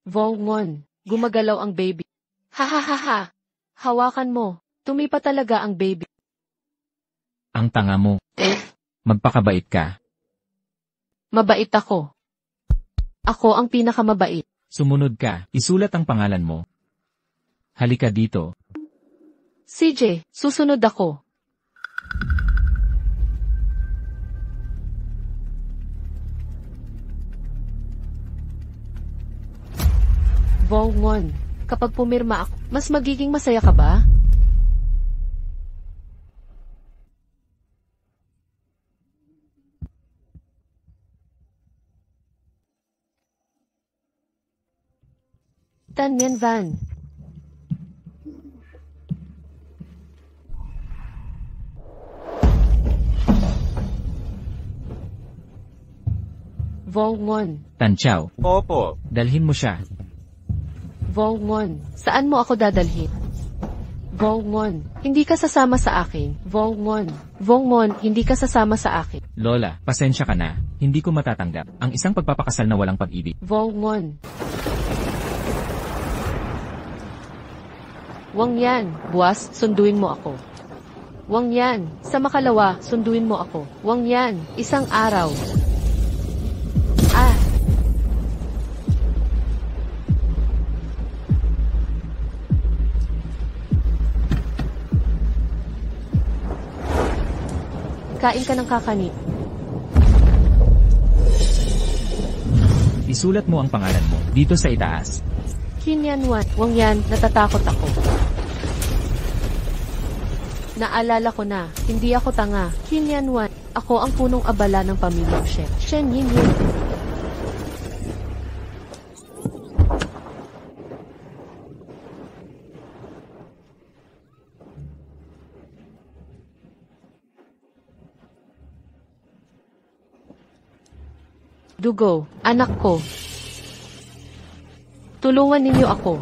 Vongwon, gumagalaw ang baby. Ha ha ha ha. Hawakan mo. Tumipa talaga ang baby. Ang tanga mo. Magpakabait ka. Mabait ako. Ako ang pinakamabait. Sumunod ka, isulat ang pangalan mo. Halika dito. CJ, susunod ako. Vongwon, kapag pumirma ako, mas magiging masaya ka ba? Tan Mian Van. Vongwon. Tan Chao, Opo. dalhin mo siya. Vongwon, saan mo ako dadalhin? Vongwon, hindi ka sasama sa akin. Vongwon, hindi ka sasama sa akin. Lola, pasensya ka na. Hindi ko matatanggap ang isang pagpapakasal na walang pag-ibig. Vongwon. Wang Yan, buwas, sunduin mo ako. Wang Yan, sa makalawa, sunduin mo ako. Wang Yan, isang araw. Ah! Kain ka ng kakani. Isulat mo ang pangalan mo dito sa itaas. Kinyanwan, Wang Yan, natatakot ako. Naalala ko na, hindi ako tanga. Kinyanwan, ako ang punong abala ng pamilyang Shen. Shen Yin Yin. Dugo, anak ko. Tulungan ninyo ako.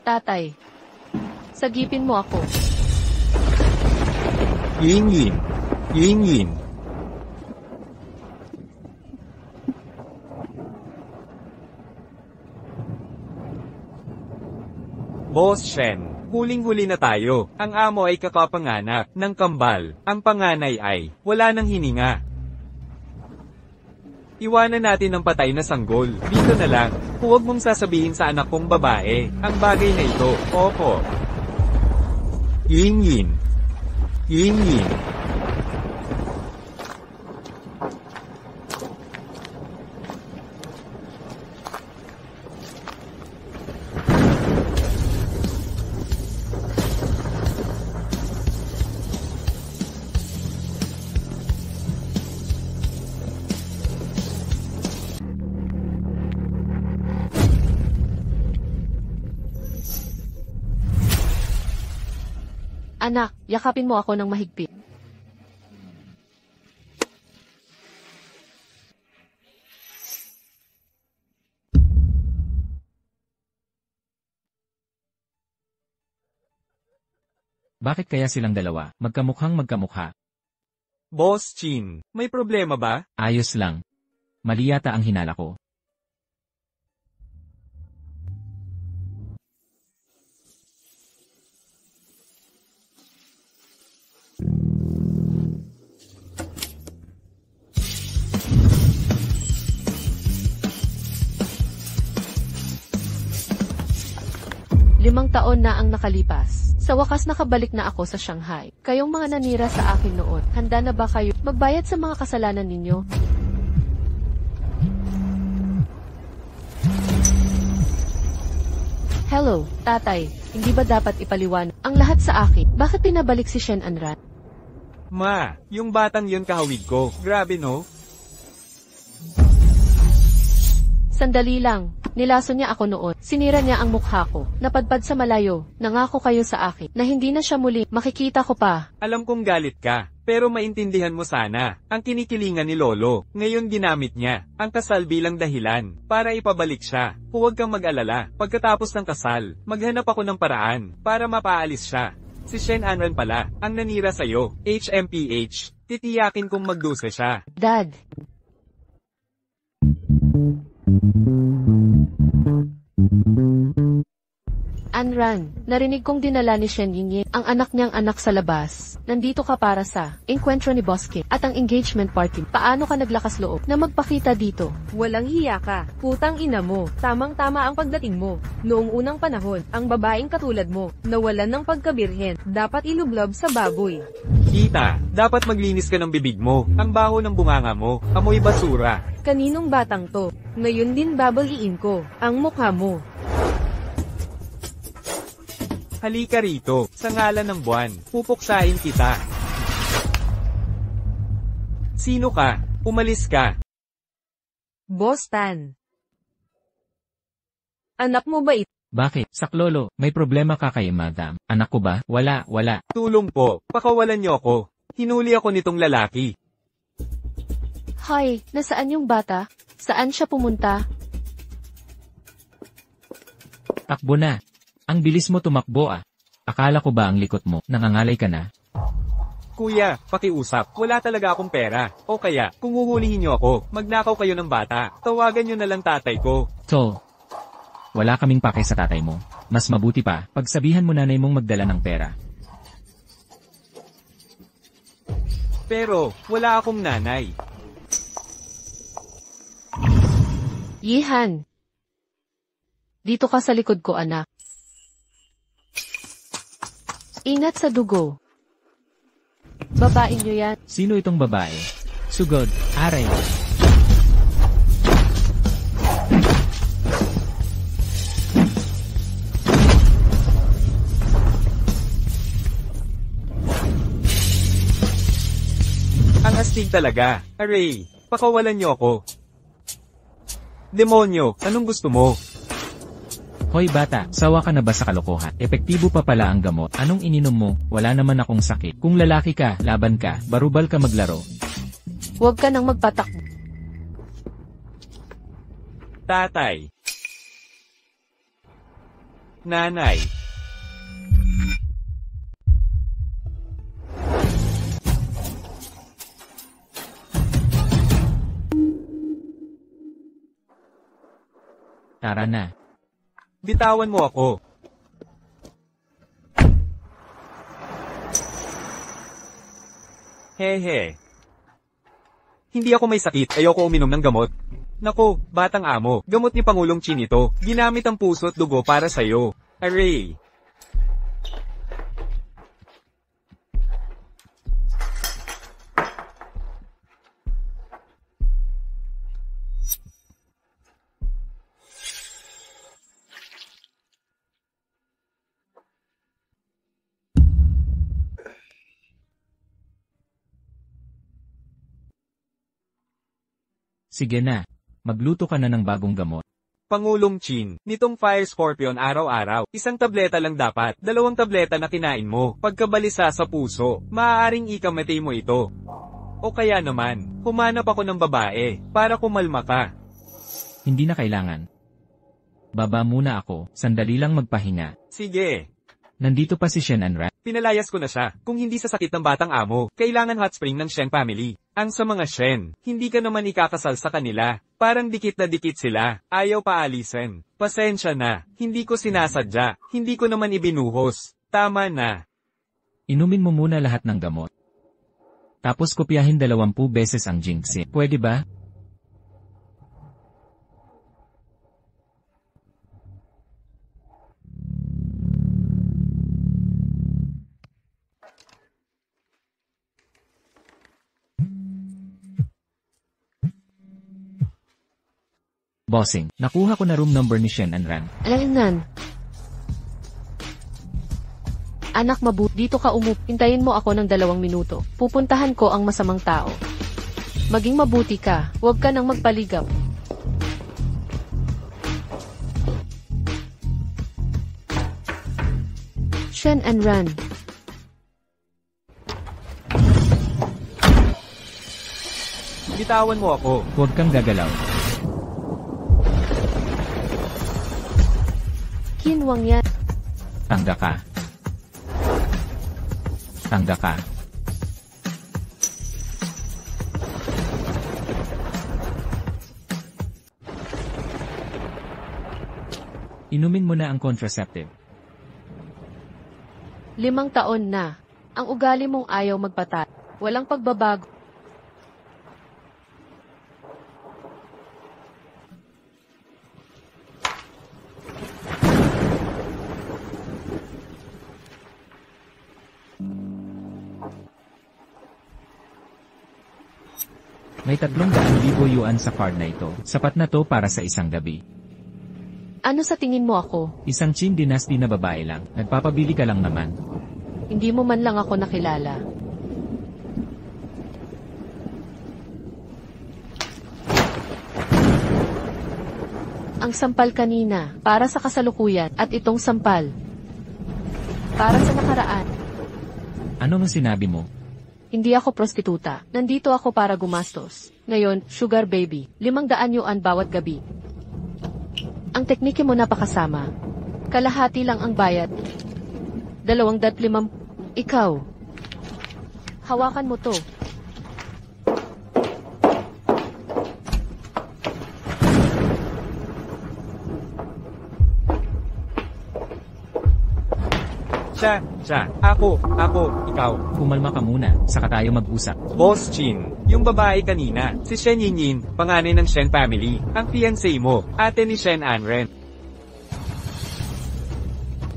Tatay, sagipin mo ako. Yin Yin. Yin Yin. Boss Shen, huling-huli na tayo. Ang amo ay kakapanganak ng kambal. Ang panganay ay wala nang hininga. Iwanan natin ang patay na sanggol. Dito na lang. Huwag mong sasabihin sa anak kong babae ang bagay na ito. Opo. Yin Yin. Yin Yin. Anak, yakapin mo ako ng mahigpit. Bakit kaya silang dalawa, magkamukhang magkamukha? Boss Chin, may problema ba? Ayos lang. Mali yata ang hinala ko. Limang taon na ang nakalipas. Sa wakas nakabalik na ako sa Shanghai. Kayong mga nanira sa akin noon, handa na ba kayo magbayad sa mga kasalanan ninyo? Hello, tatay. Hindi ba dapat ipaliwanag ang lahat sa akin? Bakit pinabalik si Shen Anran? Ma, yung batang yun kahawig ko. Grabe no? Sandali lang. Nilaso niya ako noon. Sinira niya ang mukha ko. Napadpad sa malayo. Nangako kayo sa akin na hindi na siya muli makikita ko pa. Alam kong galit ka. Pero maintindihan mo sana, ang kinikilingan ni Lolo, ngayon ginamit niya, ang kasal bilang dahilan, para ipabalik siya. Huwag kang mag-alala, pagkatapos ng kasal, maghanap ako ng paraan, para mapaalis siya. Si Shen Anran pala, ang nanira sa'yo, HMPH, titiyakin kong magdusa siya. Dad. Anran, narinig kong dinala ni Shen Yingying ang anak niyang anak sa labas. Nandito ka para sa enkwentro ni Boss Kim at ang engagement party. Paano ka naglakas loob na magpakita dito? Walang hiya ka. Putang ina mo. Tamang-tama ang pagdating mo. Noong unang panahon, ang babaeng katulad mo, nawalan ng pagkabirhen, dapat ilublob sa baboy. Kita, dapat maglinis ka ng bibig mo, ang baho ng bunganga mo, amoy basura. Kaninong batang to? Ngayon din babaliin ko, ang mukha mo. Halika rito, sa ngalan ng buwan, pupuksain kita. Sino ka? Umalis ka. Boss Tan. Anak mo ba ito? Bakit? Saklolo, may problema ka kay madam. Anak ko ba? Wala. Tulong po, pakawalan niyo ako. Hinuli ako nitong lalaki. Hoy, nasaan yung bata? Saan siya pumunta? Takbo na. Ang bilis mo tumakbo ah. Akala ko ba ang likot mo, nangangalay ka na? Kuya, pakiusap, wala talaga akong pera. O kaya, kung huhulihin niyo ako, magnakaw kayo ng bata. Tawagan niyo na lang tatay ko. So, wala kaming pake sa tatay mo. Mas mabuti pa, pagsabihan mo nanay mong magdala ng pera. Pero, wala akong nanay. Yihan. Dito ka sa likod ko, anak. Ingat sa dugo. Babae niyo yan. Sino itong babae? Sugod, aray. Ang astig talaga. Aray, pakawalan niyo ako. Demonyo, anong gusto mo? Hoy bata, sawa ka na ba sa kalokohan? Epektibo pa pala ang gamot. Anong ininom mo? Wala naman akong sakit. Kung lalaki ka, laban ka, barubal ka maglaro. Huwag ka nang magpatakbo. Tatay. Nanay. Tara na. Bitawan mo ako. Hehe. Hindi ako may sakit, ayoko uminom ng gamot. Nako, batang amo, gamot ni Pangulong Chin ito. Ginamit ang puso at dugo para sa'yo. Aray. Sige na. Magluto ka na ng bagong gamot. Pangulong Chin, nitong Fire Scorpion araw-araw, isang tableta lang dapat, 2 tableta na kinain mo, pagkabalisa sa puso, maaaring ikamatay mo ito. O kaya naman, humanap ako ng babae, para kumalma ka. Hindi na kailangan. Baba muna ako, sandali lang magpahinga. Sige. Nandito pa si Shen Anran. Pinalayas ko na siya, kung hindi sa sakit ng batang amo, kailangan hot spring ng Shen family. Ang sa mga Shen, hindi ka naman ikakasal sa kanila, parang dikit na dikit sila, ayaw paalisin. Pasensya na, hindi ko sinasadya, hindi ko naman ibinuhos, tama na. Inumin mo muna lahat ng gamot. Tapos kopyahin 20 beses ang Jinxie. Pwede ba? Bossing, nakuha ko na room number ni Shen Anran. Alangan. Anak dito ka Hintayin mo ako ng 2 minuto. Pupuntahan ko ang masamang tao. Maging mabuti ka, huwag ka nang magpaligaw. Shen Anran. Bitawan mo ako. Huwag kang gagalaw. Kinwang yan. Tangga ka. Tangga ka. Inumin mo na ang contraceptive. 5 taon na. Ang ugali mong ayaw magpatay. Walang pagbabago. May 300,000 yuan sa card na ito. Sapat na to para sa isang gabi. Ano sa tingin mo ako? Isang Qin dynasty na babae lang. Nagpapabili ka lang naman. Hindi mo man lang ako nakilala. Ang sampal kanina, para sa kasalukuyan, at itong sampal, para sa nakaraan. Ano ang sinabi mo? Hindi ako prostituta. Nandito ako para gumastos. Ngayon, sugar baby, 500 yuan bawat gabi. Ang teknike mo napakasama. Kalahati lang ang bayad. 250. Ikaw. Hawakan mo to. Siya, ako, ikaw. Kumalma ka muna, saka tayo mag-usap. Boss Chin, yung babae kanina, si Shen Yinyin, panganay ng Shen family, ang fiancé mo, ate ni Shen Anren.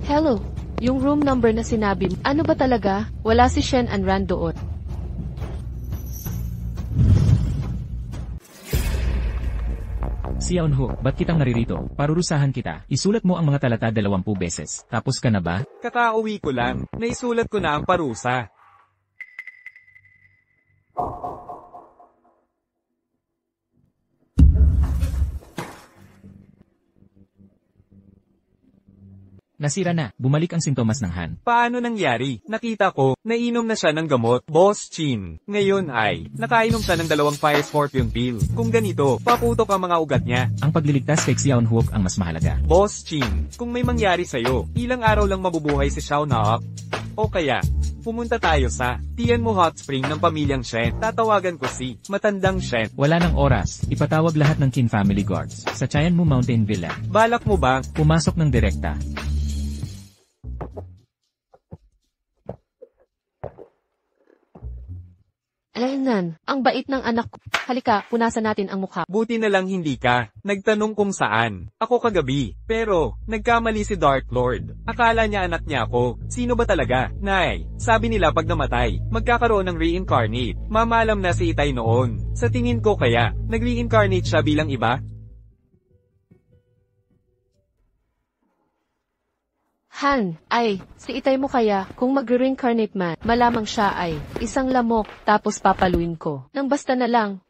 Hello. Yung room number na sinabi mo, ano ba talaga? Wala si Shen Anran doon. Si Yaunho, ba't kitang naririto? Parurusahan kita. Isulat mo ang mga talata 20 beses. Tapos ka na ba? Kakauwi ko lang, naisulat ko na ang parusa. Nasira na. Bumalik ang sintomas ng Han. Paano nangyari? Nakita ko, nainom na siya ng gamot, Boss Chin. Ngayon ay, nakainom siya ng 2 Fire Scorpion pill. Kung ganito, paputok ang mga ugat niya. Ang pagliligtas kay Xiao Huok ang mas mahalaga. Boss Chin, kung may mangyari sa'yo, ilang araw lang mabubuhay si Xiao Naok. O kaya, pumunta tayo sa Tian Mo Hot Spring ng pamilyang Shen. Tatawagan ko si Matandang Shen. Wala ng oras. Ipatawag lahat ng Qin family guards sa Tian Mo Mountain Villa. Balak mo ba? Pumasok ng direkta. Ayan, ang bait ng anak ko. Halika, punasan natin ang mukha. Buti na lang hindi ka. Nagtanong kung saan. Ako kagabi. Pero, nagkamali si Dark Lord. Akala niya anak niya ako. Sino ba talaga? Nay, sabi nila pag namatay, magkakaroon ng reincarnate. Mamalam na si Itay noon. Sa tingin ko kaya, nag-reincarnate siya bilang iba? Han, ay, si itay mo kaya, kung mag-reincarnate man, malamang siya ay, isang lamok, tapos papaluin ko. Nang basta na lang.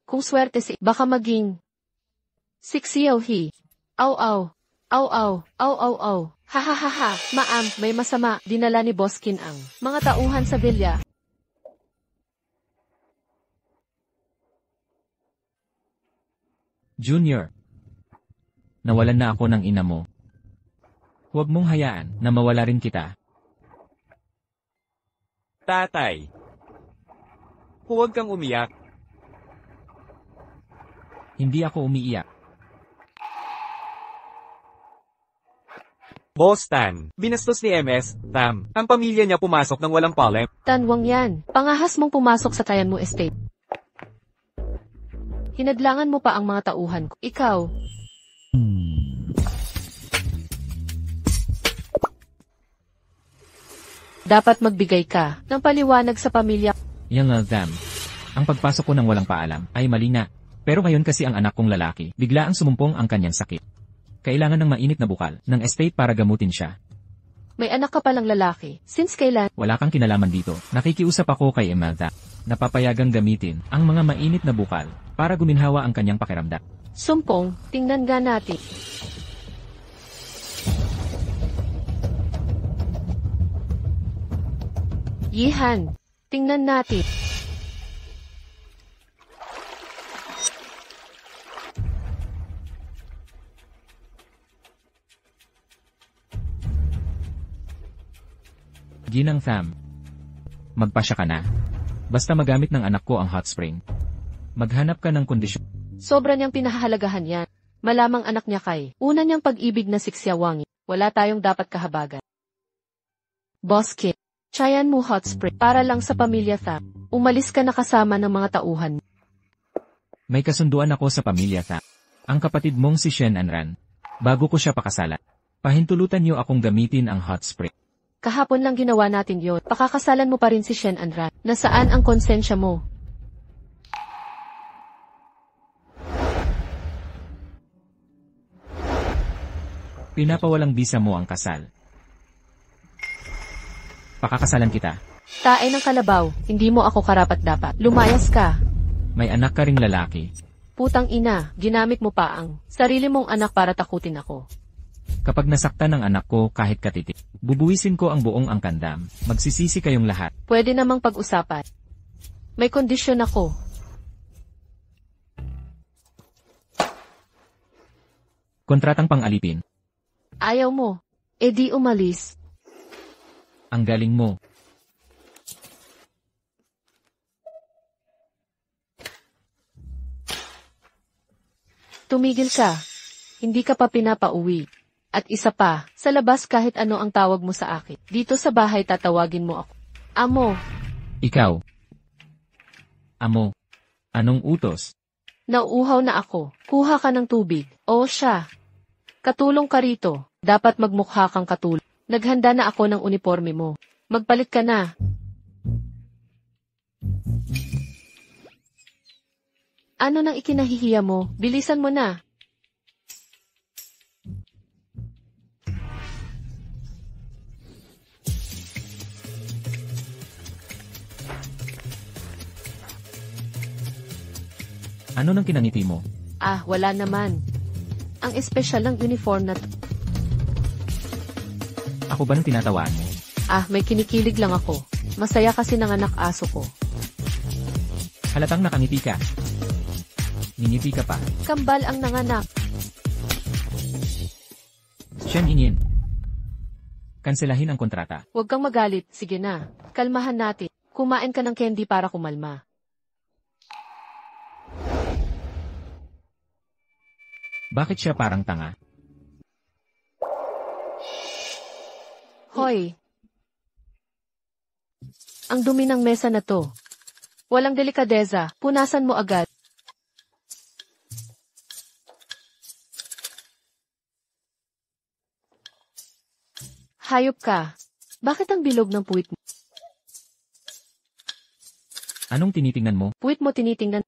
Kung swerte si, baka maging, Sixiao he. Aw. Ha ha ha ha, maam, may masama, dinala ni Boskin ang mga tauhan sa villa. Junior. Nawalan na ako ng ina mo. Huwag mong hayaan na mawala rin kita. Tatay. Huwag kang umiyak. Hindi ako umiiyak. Boss Tan, binastos ni MS, Tam, ang pamilya niya pumasok ng walang palem. Tanwang yan, pangahas mong pumasok sa Tian Mo estate. Hinadlangan mo pa ang mga tauhan ko. Ikaw. Dapat magbigay ka ng paliwanag sa pamilya. Yang them. Ang pagpasok ko ng walang paalam ay mali na. Pero ngayon kasi ang anak kong lalaki, bigla ang sumumpong ang kanyang sakit. Kailangan ng mainit na bukal ng estate para gamutin siya. May anak ka palang lalaki. Since kailan? Wala kang kinalaman dito. Nakikiusap ako kay Imelda. Napapayagang gamitin ang mga mainit na bukal para guminhawa ang kanyang pakiramdam. Sumpong, tingnan nga natin. Yihan, tingnan natin. Ginang Tham. Magpasya ka na. Basta magamit ng anak ko ang hot spring. Maghanap ka ng kondisyon. Sobra niyang pinahahalagahan yan. Malamang anak niya kay. Una niyang pag-ibig na si Xiaowangi. Wala tayong dapat kahabagan. Boss Kit, tsayan mo hot spring para lang sa pamilya Tham. Umalis ka na kasama ng mga tauhan. May kasunduan ako sa pamilya Tham. Ang kapatid mong si Shen Anran. Bago ko siya pakasalan, pahintulutan niyo akong gamitin ang hot spring. Kahapon lang ginawa natin yon. Pakakasalan mo pa rin si Shen Anran. Nasaan ang konsensya mo? Pinapawalang bisa mo ang kasal. Pakakasalan kita. Tae ng kalabaw, hindi mo ako karapat-dapat. Lumayas ka. May anak ka ring lalaki. Putang ina, ginamit mo pa ang sarili mong anak para takutin ako. Kapag nasaktan ng anak ko kahit katitik, bubuwisin ko ang buong angkandam. Magsisisi kayong lahat. Pwede namang pag-usapan. May kondisyon ako. Kontratang pang-alipin. Ayaw mo. E di umalis. Ang galing mo. Tumigil ka. Hindi ka pa pinapauwi. At isa pa, sa labas kahit ano ang tawag mo sa akin. Dito sa bahay tatawagin mo ako. Amo. Ikaw. Amo. Anong utos? Nauuhaw na ako. Kuha ka ng tubig. O siya. Katulong ka rito. Dapat magmukha kang katulong. Naghanda na ako ng uniforme mo. Magpalit ka na. Ano nang ikinahihiya mo? Bilisan mo na. Ano nang kinangiti mo? Ah, wala naman. Ang espesyal ng uniform na Ako ba nang tinatawaan mo? Ah, may kinikilig lang ako. Masaya kasi nanganak aso ko. Halatang nakangiti ka. Ningiti ka pa. Kambal ang nanganak. Shen Inin. Kanselahin ang kontrata. Huwag kang magalit. Sige na. Kalmahan natin. Kumain ka ng candy para kumalma. Bakit siya parang tanga? Hoy. Ang dumi ng mesa na to. Walang delikadeza. Punasan mo agad. Hayop ka. Bakit ang bilog ng puwit mo? Anong tinitingnan mo? Puwit mo tinitingnan.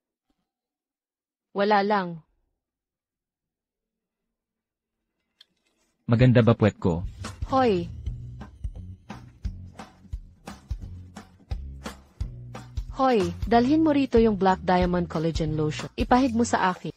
Wala lang. Maganda ba puwet ko? Hoy. Hoy, dalhin mo rito yung Black Diamond Collagen Lotion. Ipahid mo sa akin.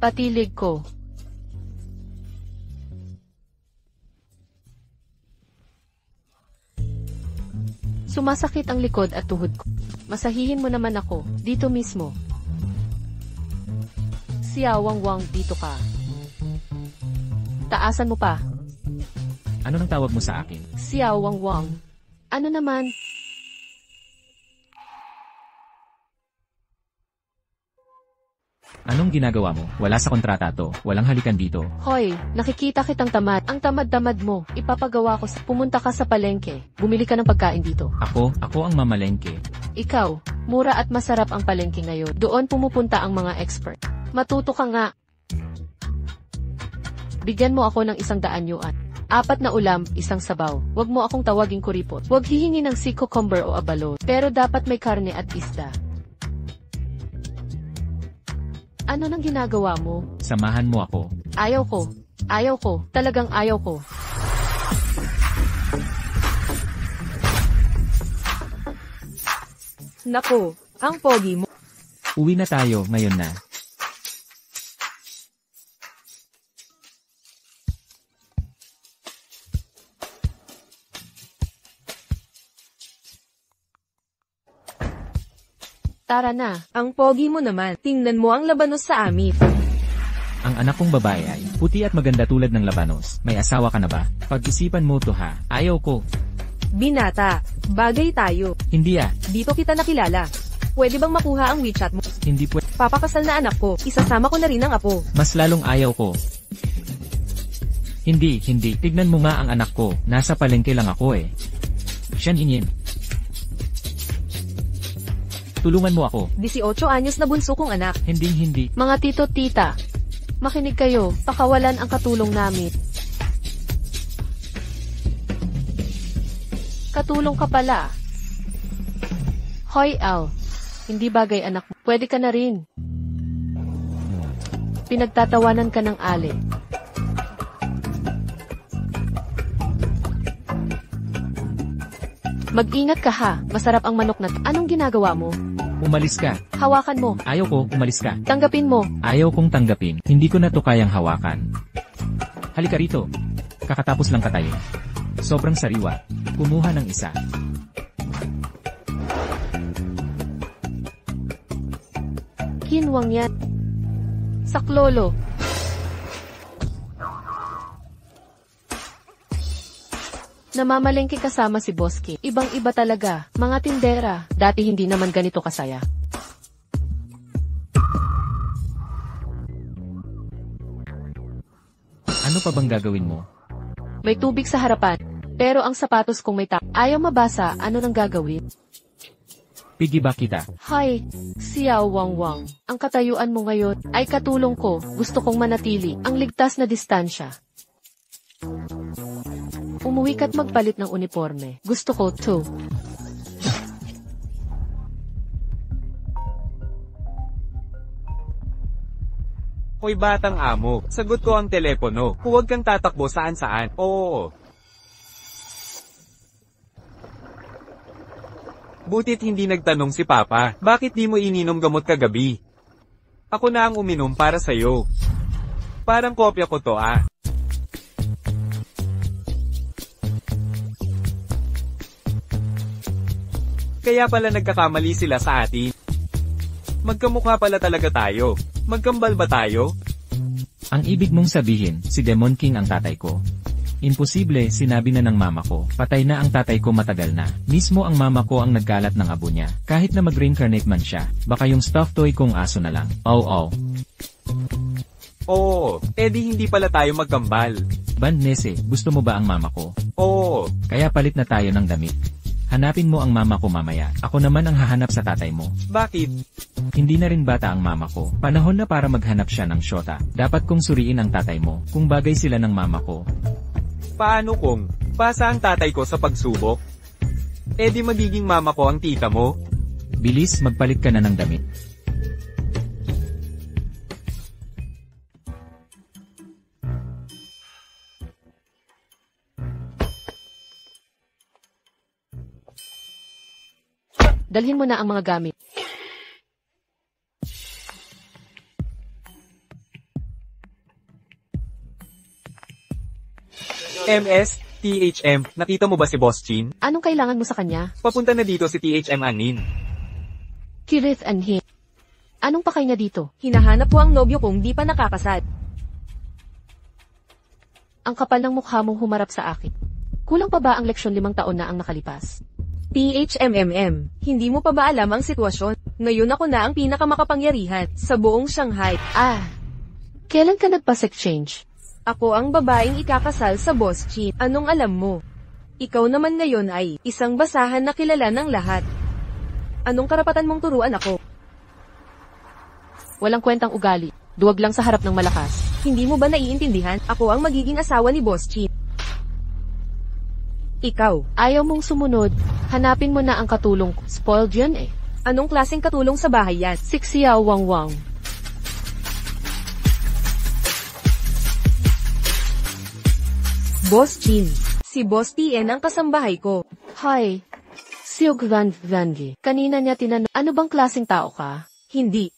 Patilig ko. Sumasakit ang likod at tuhod ko. Masahihin mo naman ako, dito mismo. Xiaowang, dito ka. Taasan mo pa. Ano nang tawag mo sa akin? Xiaowang. Ano naman? Anong ginagawa mo? Wala sa kontrata to. Walang halikan dito. Hoy, nakikita kitang tamad. Ang tamad-tamad mo. Ipapagawa ko. Pumunta ka sa palengke. Bumili ka ng pagkain dito. Ako ang mamalengke. Ikaw, mura at masarap ang palengke ngayon. Doon pumupunta ang mga expert. Matuto ka nga. Bigyan mo ako ng 100 yuan. 4 na ulam, 1 sabaw. Huwag mo akong tawaging kuripot. Huwag hihingi ng sea cucumber o abalot. Pero dapat may karne at isda. Ano nang ginagawa mo? Samahan mo ako. Ayaw ko. Ayaw ko. Talagang ayaw ko. Naku, ang pogi mo. Uwi na tayo ngayon na. Tara na. Ang pogi mo naman. Tingnan mo ang labanos sa amit. Ang anak kong babae ay puti at maganda tulad ng labanos. May asawa ka na ba? Pag-isipan mo to ha. Ayaw ko. Binata, bagay tayo. Hindi ah. Dito kita nakilala. Pwede bang makuha ang WeChat mo? Hindi pwede. Papakasal na anak ko. Isasama ko na rin ang apo. Mas lalong ayaw ko. Hindi. Tignan mo nga ang anak ko. Nasa palengke lang ako eh. Siyan ingin. Tulungan mo ako. 18 anyos na bunso kong anak. Hindi. Mga tito, tita. Makinig kayo, pakawalan ang katulong namin. Katulong ka pala. Hoy, Al. Hindi bagay anak mo. Pwede ka na rin. Pinagtatawanan ka ng Ale. Mag-ingat ka ha. Masarap ang manok na. Anong ginagawa mo? Umalis ka. Hawakan mo. Ayaw ko, umalis ka. Tanggapin mo. Ayaw kong tanggapin. Hindi ko na to kayang hawakan. Halika rito. Kakatapos lang katayin. Sobrang sariwa. Kumuha ng isa. Kinwang yan. Saklolo. Namamalengke kasama si Boski. Ibang-iba talaga. Mga tindera. Dati hindi naman ganito kasaya. Ano pa bang gagawin mo? May tubig sa harapan. Pero ang sapatos kong may ayaw mabasa, ano nang gagawin? Pigi ba kita? Hi, Xiao Wang Wang. Ang katayuan mo ngayon ay katulong ko. Gusto kong manatili ang ligtas na distansya. Umuwi ka't magpalit ng uniforme. Gusto ko, too. Hoy batang amo, sagot ko ang telepono. Huwag kang tatakbo saan-saan. Oo. Butit hindi nagtanong si Papa, bakit di mo ininom gamot kagabi? Ako na ang uminom para sa'yo. Parang kopya ko to ah. Kaya pala nagkakamali sila sa atin. Magkamukha pala talaga tayo. Magkambal ba tayo? Ang ibig mong sabihin, si Demon King ang tatay ko. Imposible, sinabi na ng mama ko. Patay na ang tatay ko matagal na. Mismo ang mama ko ang nagkalat ng abo niya. Kahit na mag-reincarnate man siya, baka yung stuffed toy kong aso na lang. Oo. Oo, edi hindi pala tayo magkambal. Bandnese, gusto mo ba ang mama ko? Oo. Kaya palit na tayo ng damit. Hanapin mo ang mama ko mamaya. Ako naman ang hahanap sa tatay mo. Bakit? Hindi na rin bata ang mama ko. Panahon na para maghanap siya ng syota. Dapat kong suriin ang tatay mo, kung bagay sila ng mama ko. Paano kung pasa ang tatay ko sa pagsubok? Edi magiging mama ko ang tita mo? Bilis, magpalit ka na ng damit. Dalhin mo na ang mga gamit. MS, THM, nakita mo ba si Boss Chin? Anong kailangan mo sa kanya? Papunta na dito si THM Anin. Kirith and him. Anong pakay niya dito? Hinahanap ko ang nobyo kong di pa nakakasal. Ang kapal ng mukha mong humarap sa akin. Kulang pa ba ang leksyon 5 taon na ang nakalipas? THMMM, hindi mo pa ba alam ang sitwasyon? Ngayon ako na ang pinakamakapangyarihan sa buong Shanghai. Kailan ka nagpa-exchange? Ako ang babaeng ikakasal sa Boss Chin. Anong alam mo? Ikaw naman ngayon ay isang basahan na kilala ng lahat. Anong karapatan mong turuan ako? Walang kwentang ugali. Duwag lang sa harap ng malakas. Hindi mo ba naiintindihan? Ako ang magiging asawa ni Boss Chin. Ikaw. Ayaw mong sumunod. Hanapin mo na ang katulong ko. Spoiled yun eh. Anong klaseng katulong sa bahay yan? Si Xiao Wang Wang. Boss Chin. Si Boss TN ang kasambahay ko. Hi. Siog Van Vangi. Kanina niya tinanong, ano bang klaseng tao ka? Hindi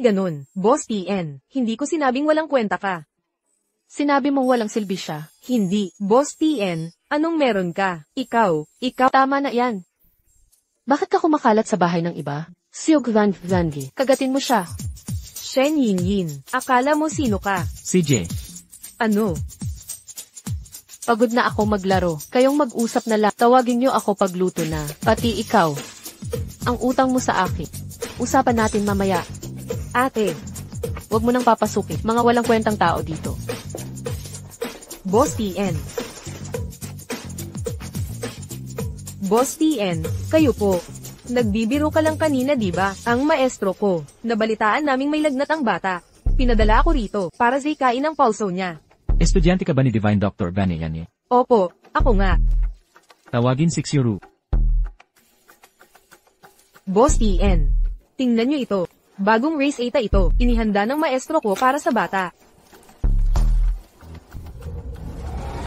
ganun. Boss TN. Hindi ko sinabing walang kwenta ka. Sinabi mong walang silbi siya. Hindi. Boss TN, anong meron ka? Ikaw. Tama na yan. Bakit ka kumakalat sa bahay ng iba? Siog Van Vangi. Kagatin mo siya. Shen Yin. Akala mo sino ka? CJ, Ano? Pagod na ako maglaro. Kayong mag-usap na lang. Tawagin niyo ako pagluto na. Pati ikaw. Ang utang mo sa akin. Usapan natin mamaya. Ate, Huwag mo nang papasukin. Mga walang kwentang tao dito. Boss TN. Boss TN, kayo po. Nagbibiro ka lang kanina di ba? Ang maestro ko. Nabalitaan naming may lagnat ang bata. Pinadala ako rito para zikain ang pulso niya. estudyante ka ba ni Divine Dr. Vaneyani? Opo, ako nga. Tawagin si Xiuru. Boss TN. Tingnan nyo ito. Bagong race 8 ito. Inihanda ng maestro ko para sa bata.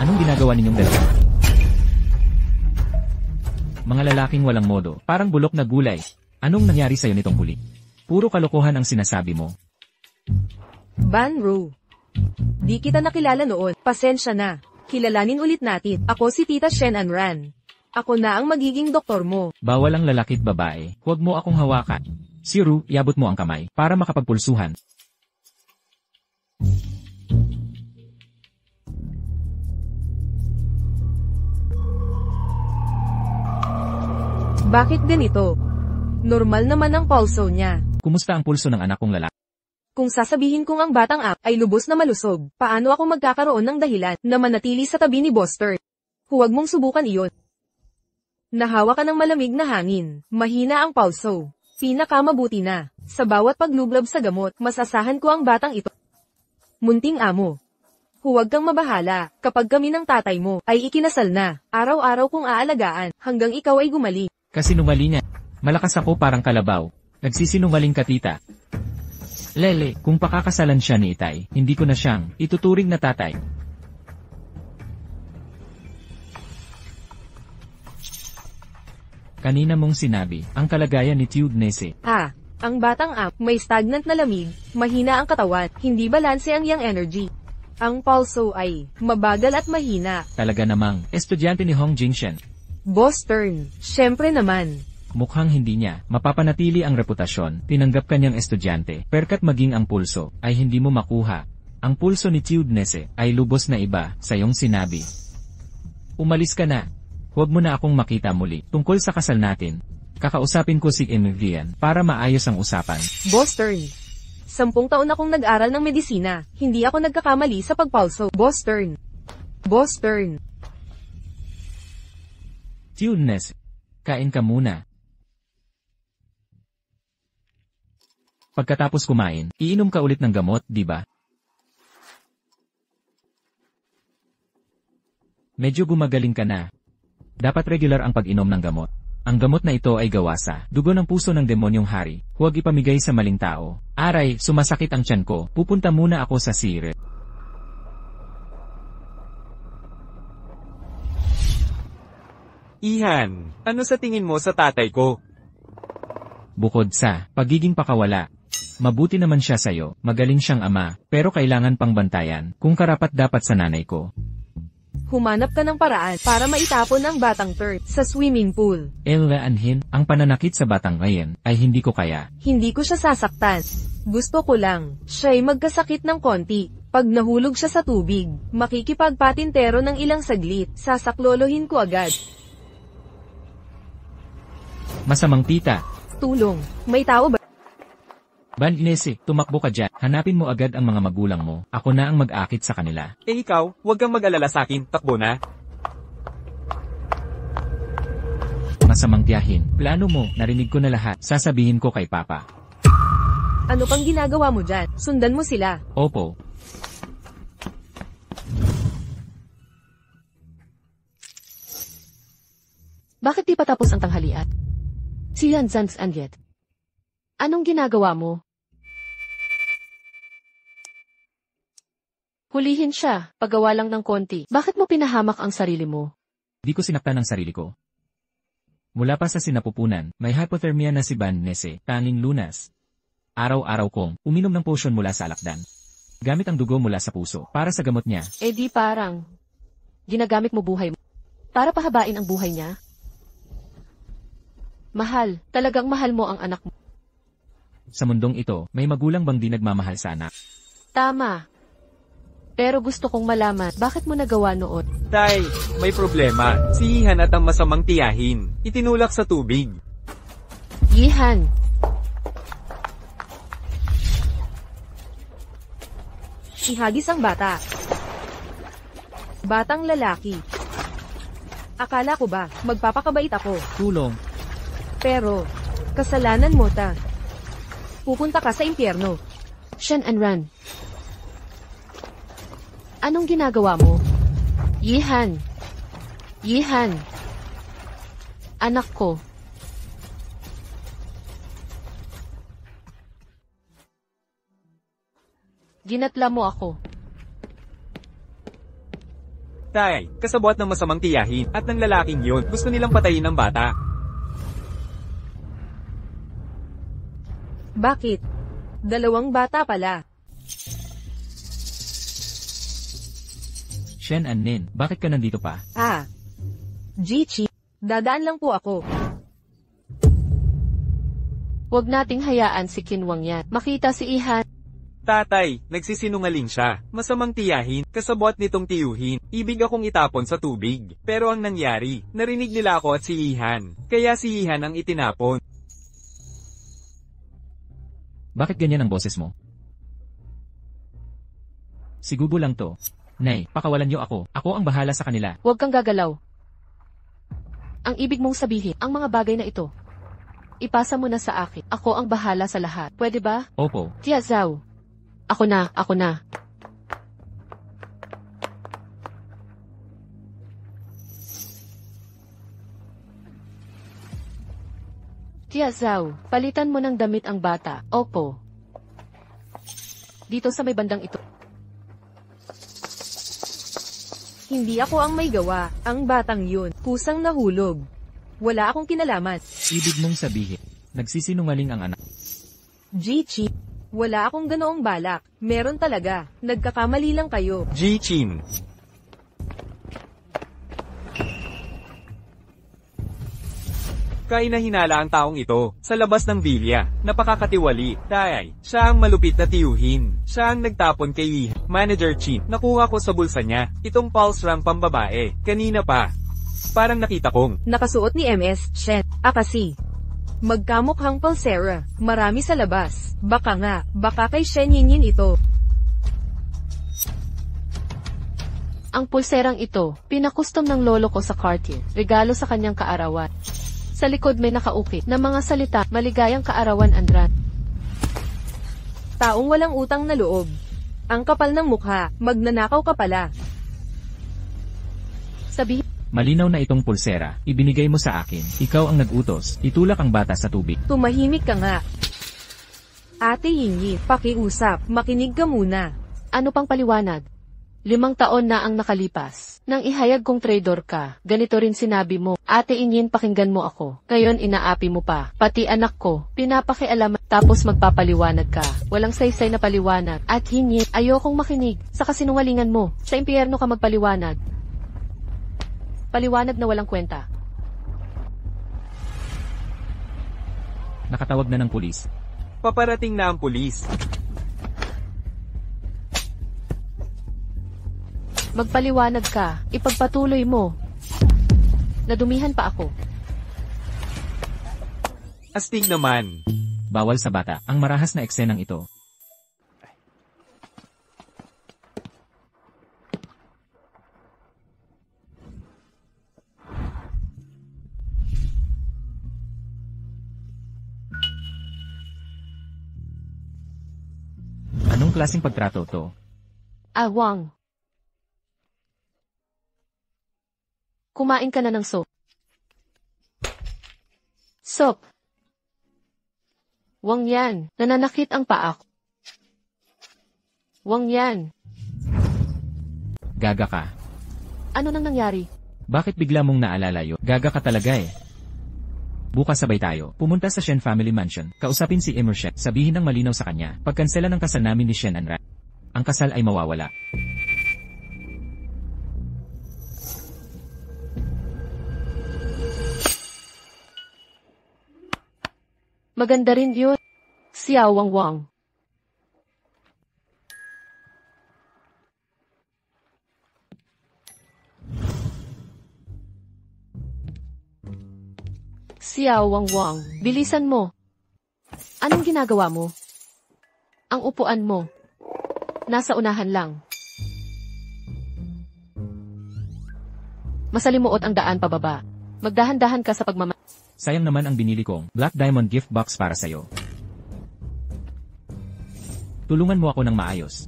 Anong ginagawa ninyong dalawa? Mga lalaking walang modo, parang bulok na gulay. Anong nangyari sa'yo nitong huli? Puro kalokohan ang sinasabi mo. Banro. Di kita nakilala noon. Pasensya na. Kilalanin ulit natin. Ako si Tita Shen Anran. Ako na ang magiging doktor mo. Bawal ang lalaki't babae. Huwag mo akong hawakan. Xiuru, iabot mo ang kamay para makapagpulsuhan. Bakit ganito? Normal naman ang pulso niya. Kumusta ang pulso ng anak kong lalaki? Kung sasabihin kong ang batang app ay lubos na malusog, paano ako magkakaroon ng dahilan na manatili sa tabi ni Buster? Huwag mong subukan iyon. Nahawa ka ng malamig na hangin, mahina ang pulso. Pinakamabuti na, sa bawat paglublob sa gamot, masasahan ko ang batang ito. Munting amo. Huwag kang mabahala, kapag kami ng tatay mo ay ikinasal na, araw-araw kong aalagaan, hanggang ikaw ay gumaling. Kasinungaling niya. Malakas ako parang kalabaw. Nagsisinungaling ka tita. Lele, kung pakakasalan siya ni Itay, hindi ko na siyang ituturing na tatay. Kanina mong sinabi, ang kalagayan ni Tude Nese. Ang batang app may stagnant na lamig, mahina ang katawan, hindi balanse ang yang energy. Ang pulso ay mabagal at mahina. Talaga namang, estudyante ni Hong Jingshen. Boss turn, syempre naman. Mukhang hindi niya mapapanatili ang reputasyon, tinanggap kanyang estudyante, perkat maging ang pulso, ay hindi mo makuha. Ang pulso ni Tude Nese ay lubos na iba, sa iyong sinabi. Umalis ka na. Huwag mo na akong makita muli, tungkol sa kasal natin. Kakausapin ko si Vivian para maayos ang usapan. Boss turn. 10 taon akong nag-aral ng medisina, hindi ako nagkakamali sa pagpulso. Boss turn. Boss turn. Tude Nese, kain ka muna. Pagkatapos kumain, iinom ka ulit ng gamot, di ba? Medyo gumagaling ka na. Dapat regular ang pag-inom ng gamot. Ang gamot na ito ay gawa sa dugo ng puso ng demonyong hari. Huwag ipamigay sa maling tao. Aray, sumasakit ang tiyan ko. Pupunta muna ako sa sire. Ihan, ano sa tingin mo sa tatay ko? Bukod sa pagiging pakawala, mabuti naman siya sa'yo. Magaling siyang ama, pero kailangan pang bantayan kung karapat-dapat sa nanay ko. Humanap ka ng paraan para maitapon ang batang Turt sa swimming pool. Anhin, ang pananakit sa batang ngayon ay hindi ko kaya. Hindi ko siya sasaktan. Gusto ko lang, siya'y magkasakit ng konti. Pag nahulog siya sa tubig, makikipagpatintero ng ilang saglit, sasaklolohin ko agad. Masamang tita. Tulong, may tao ba? Nese, tumakbo ka dyan. Hanapin mo agad ang mga magulang mo. Ako na ang mag-akit sa kanila. Ikaw, huwag kang mag-alala sa akin, takbo na. Masamang tiyahin. Plano mo, narinig ko na lahat. Sasabihin ko kay Papa. Ano pang ginagawa mo dyan? Sundan mo sila. Opo. Bakit di pa tapos ang tanghalian? Si Yanzans Anyet. Anong ginagawa mo? Hulihin siya, pagawa lang ng konti. Bakit mo pinahamak ang sarili mo? Di ko sinaktan ang sarili ko. Mula pa sa sinapupunan, may hypothermia na si Nese, tanging lunas. Araw-araw kong uminom ng potion mula sa alakdan. Gamit ang dugo mula sa puso, para sa gamot niya. Eh di parang, ginagamit mo buhay mo. Para pahabain ang buhay niya? Mahal, talagang mahal mo ang anak mo. Sa mundong ito, may magulang bang di nagmamahal sa anak? Tama. Pero gusto kong malaman, bakit mo nagawa noon? Tay, may problema. Si Ihan at ang masamang tiyahin. Itinulak sa tubig. Yihan, Ihagis ang bata. Batang lalaki. Akala ko ba, magpapakabait ako. Tulong! Pero, kasalanan mo ta. Pupunta ka sa impyerno. Shen and Ran. Anong ginagawa mo? Yihan. Yihan. Anak ko. Ginatla mo ako. Tay, kasabwat ng masamang tiyahin at ng lalaking yon. Gusto nilang patayin ang bata. Bakit? 2 bata pala. Shen and Nin, bakit ka nandito pa? Jichi, dadaan lang po ako. Huwag nating hayaan si Kinwang yan. Makita si Ihan. Tatay, nagsisinungaling siya. Masamang tiyahin, kasabwat nitong tiyuhin. Ibig akong itapon sa tubig. Pero ang nangyari, narinig nila ako at si Ihan. Kaya si Ihan ang itinapon. Bakit ganyan ang boses mo? Sigubo lang to. Nay, pakawalan niyo ako. Ako ang bahala sa kanila. Huwag kang gagalaw. Ang ibig mong sabihin, ang mga bagay na ito. Ipasa mo na sa akin. Ako ang bahala sa lahat. Pwede ba? Opo. Tia Zhao. Ako na. Tia Zhao, palitan mo ng damit ang bata. Opo. Dito sa may bandang ito. Hindi ako ang may gawa, ang batang yun, kusang nahulog. Wala akong kinalaman. Ibig mong sabihin, nagsisinungaling ang anak. Jichi, wala akong ganoong balak. Meron talaga. Nagkakamali lang kayo. Jichin. Kainahinala ang taong ito, sa labas ng bilya, napakakatiwali. Tay, siya ang malupit na tiyuhin. Siya ang nagtapon kay Manager Chin. Nakuha ko sa bulsa niya, itong pulse ring pambabae, kanina pa. Parang nakita kong, Nakasuot ni MS, Shen, kasi. Magkamukhang pulsera, marami sa labas. Baka kay Shen Yinyin ito. Ang pulserang ito, pinakustom ng lolo ko sa Cartier. Regalo sa kanyang kaarawan. Sa likod may nakaukit na mga salita, maligayang kaarawan Andran. Taong walang utang na loob. Ang kapal ng mukha, magnanakaw ka pala. Sabihin, Malinaw na itong pulsera, ibinigay mo sa akin. Ikaw ang nag-utos, itulak ang bata sa tubig. Tumahimik ka nga. Ate Yinyi, pakiusap, makinig ka muna. ano pang paliwanag? 5 taon na ang nakalipas. Nang ihayag kong trader ka, ganito rin sinabi mo, Ate Inyin pakinggan mo ako. Ngayon inaapi mo pa, pati anak ko, pinapakialaman, tapos magpapaliwanag ka. Walang saysay na paliwanag. At Inyin, ayokong makinig, sa kasinungalingan mo, sa impyerno ka magpaliwanag. Paliwanag na walang kwenta. Nakatawag na ng pulis. paparating na ang pulis. Magpaliwanag ka, ipagpatuloy mo. Nadumihan pa ako. Astig naman. Bawal sa bata, ang marahas na eksenang ito. Anong klaseng pagtrato to? Wang. Kumain ka na ng soup. Soup. Wang yan, nananakit ang paa ko. Wang yan. Gaga ka. Ano nang nangyari? Bakit bigla mong naalala yun? Gaga ka talaga eh. Bukas sabay tayo. Pumunta sa Shen Family Mansion. Kausapin si Emershen. Sabihin ng malinaw sa kanya. Pagkansela ng kasal namin ni Shen and Ran, ang kasal ay mawawala. Maganda rin yun. Xiao Wang Wang. Xiao Wang Wang, bilisan mo. Anong ginagawa mo? Ang upuan mo. Nasa unahan lang. Masalimuot ang daan pababa. Magdahan-dahan ka sa pagmama... Sayang naman ang binili kong Black Diamond gift box para sa'yo. Tulungan mo ako ng maayos.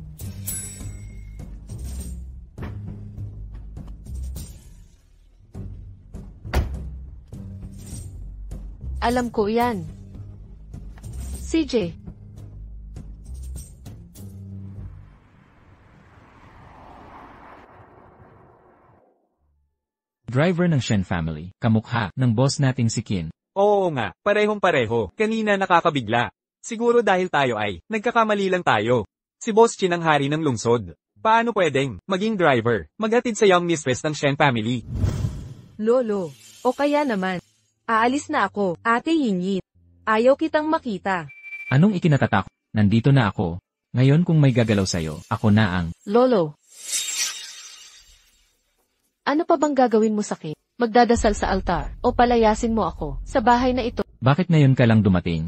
Alam ko yan. CJ. Driver ng Shen family, kamukha ng boss nating si Qin. Oo nga, parehong-pareho. Kanina nakakabigla. Siguro dahil tayo ay, nagkakamali lang tayo. Si Boss Chin ang hari ng lungsod. Paano pwedeng, maging driver, maghatid sa young mistress ng Shen family? Lolo, o kaya naman. Aalis na ako, Ate Yinyin. Ayaw kitang makita. Anong ikinatatak? Nandito na ako. Ngayon kung may gagalaw sa'yo, ako na ang... Lolo. Ano pa bang gagawin mo sa akin? Magdadasal sa altar, o palayasin mo ako, sa bahay na ito. Bakit ngayon ka lang dumating?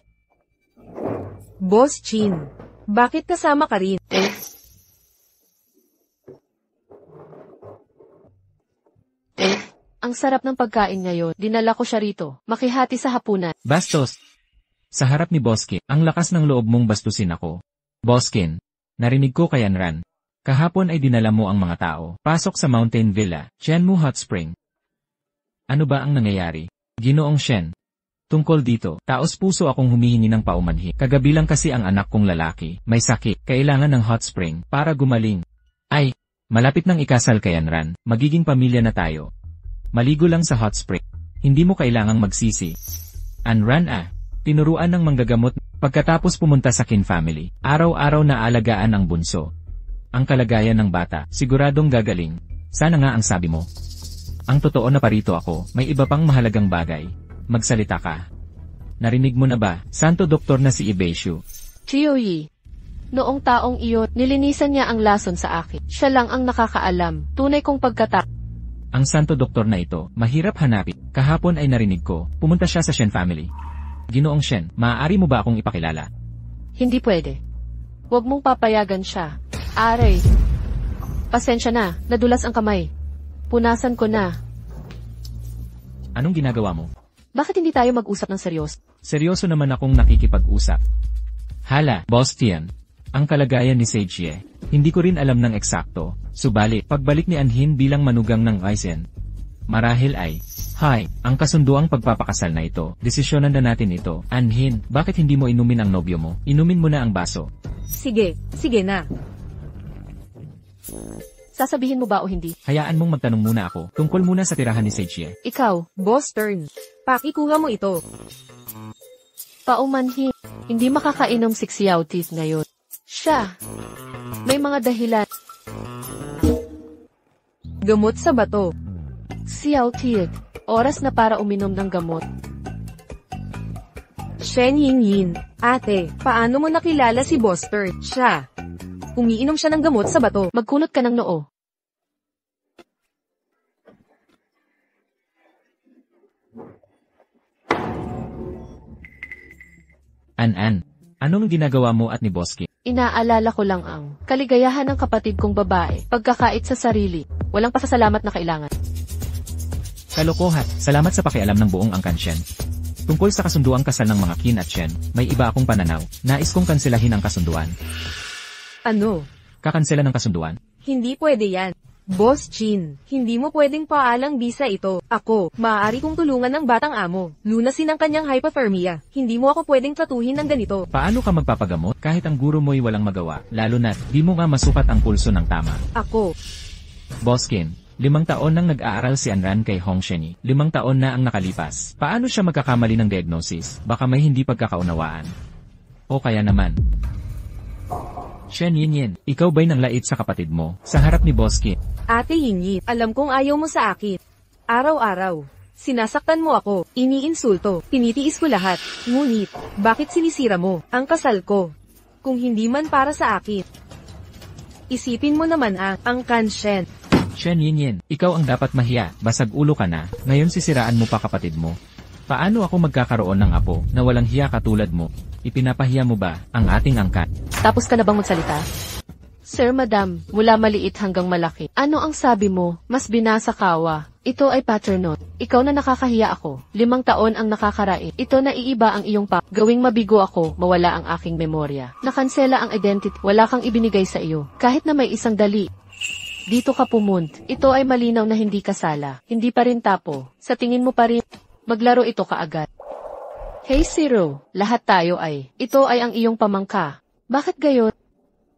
Boss Chin, bakit kasama ka rin? Ang sarap ng pagkain ngayon, dinala ko siya rito, makihati sa hapunan. Bastos! Sa harap ni Boskin, ang lakas ng loob mong bastusin ako. Boskin, narinig ko kay Anran. Kahapon ay dinala mo ang mga tao, pasok sa Mountain Villa, Shenmue Hot Spring. Ano ba ang nangyayari? Ginoong Shen. Tungkol dito, taos puso akong humihingi ng paumanhin. Kagabi lang kasi ang anak kong lalaki, may sakit, kailangan ng hot spring, para gumaling. Ay, malapit nang ikasal kay Anran, magiging pamilya na tayo. Maligo lang sa hot spring. Hindi mo kailangang magsisi. Anran tinuruan ng manggagamot, pagkatapos pumunta sa Qin family, araw-araw na alagaan ang bunso. Ang kalagayan ng bata, siguradong gagaling. Sana nga ang sabi mo. Ang totoo na parito ako, may iba pang mahalagang bagay. Magsalita ka. Narinig mo na ba, santo doktor na si Ibeshu? Chiyoyi. Noong taong iyon, nilinisan niya ang lason sa akin. Siya lang ang nakakaalam, tunay kong pagkata. Ang santo doktor na ito, mahirap hanapin. Kahapon ay narinig ko, pumunta siya sa Shen family. Ginoong Shen, maaari mo ba akong ipakilala? Hindi pwede. Huwag mong papayagan siya. Aray. Pasensya na, nadulas ang kamay. Punasan ko na. Anong ginagawa mo? Bakit hindi tayo mag-usap ng seryoso? Seryoso naman akong nakikipag-usap. Hala, Boss Tian. Ang kalagayan ni Sage. Hindi ko rin alam ng eksakto. Subalit, pagbalik ni Anhin bilang manugang ng Aizen. Marahil ay, Hi, ang kasunduang pagpapakasal na ito. Desisyonan na natin ito. Anhin, bakit hindi mo inumin ang nobyo mo? Inumin mo na ang baso. Sige na. Sasabihin mo ba o hindi? Hayaan mong magtanong muna ako, tungkol muna sa tirahan ni Sage. Ikaw, Boss Turn. Pakikuha mo ito. paumanhin. Hindi makakainom si Xiao Teeth ngayon. Siya. May mga dahilan. Gamot sa bato. Xiao Teeth. Oras na para uminom ng gamot. Shen Yinyin. Ate, paano mo nakilala si Boss Turn? Siya. Umiinom siya ng gamot sa bato. Magkunot ka ng noo. Anong ginagawa mo at ni Bosky? Inaalala ko lang ang kaligayahan ng kapatid kong babae, pagkakait sa sarili. Walang pasasalamat na kailangan. Kalokohan, salamat sa pakialam ng buong angkan Shen. Tungkol sa kasunduang kasal ng mga Qin at Shen, may iba akong pananaw. Nais kong kanselahin ang kasunduan. Ano? Kakansela ng kasunduan? Hindi pwede yan. Boss Chin, hindi mo pwedeng paalang bisa ito. Ako, maaari kong tulungan ng batang amo. Lunasin ang kanyang hypothermia. Hindi mo ako pwedeng tratuhin ng ganito. Paano ka magpapagamot kahit ang guro mo'y walang magawa, lalo na't di mo nga masukat ang pulso ng tama? Ako. Boskin, 5 taon nang nag-aaral si Anran kay Hong Sheni. 5 taon na ang nakalipas. Paano siya magkakamali ng diagnosis? Baka may hindi pagkakaunawaan. O kaya naman. Shen Yinyin, ikaw ba'y nanglait sa kapatid mo, sa harap ni Boskin? Ate Yinyin, alam kong ayaw mo sa akin. Araw-araw. Sinasaktan mo ako, iniinsulto, tinitiis ko lahat. Ngunit, bakit sinisira mo ang kasal ko? Kung hindi man para sa akin. Isipin mo naman ang Kanshen. Shen Yinyin, ikaw ang dapat mahiya, basag ulo ka na, ngayon sisiraan mo pa kapatid mo. Paano ako magkakaroon ng apo na walang hiya katulad mo? Ipinapahiya mo ba ang ating angkat? Tapos ka na bang magsalita? Sir, madam, mula maliit hanggang malaki. Ano ang sabi mo? Mas binasa kawa. Ito ay paternot. Ikaw na nakakahiya ako. 5 taon ang nakakarait. Ito na iiba ang iyong gawing mabigo ako, mawala ang aking memorya. Nakansela ang identity. Wala kang ibinigay sa iyo. Kahit na may isang dali. Dito ka pumunt. Ito ay malinaw na hindi kasala. Hindi pa rin tapo. Sa tingin mo pa rin, maglaro ito kaagad. Hey Zero, lahat tayo ay. Ito ay ang iyong pamangka. Bakit gayon?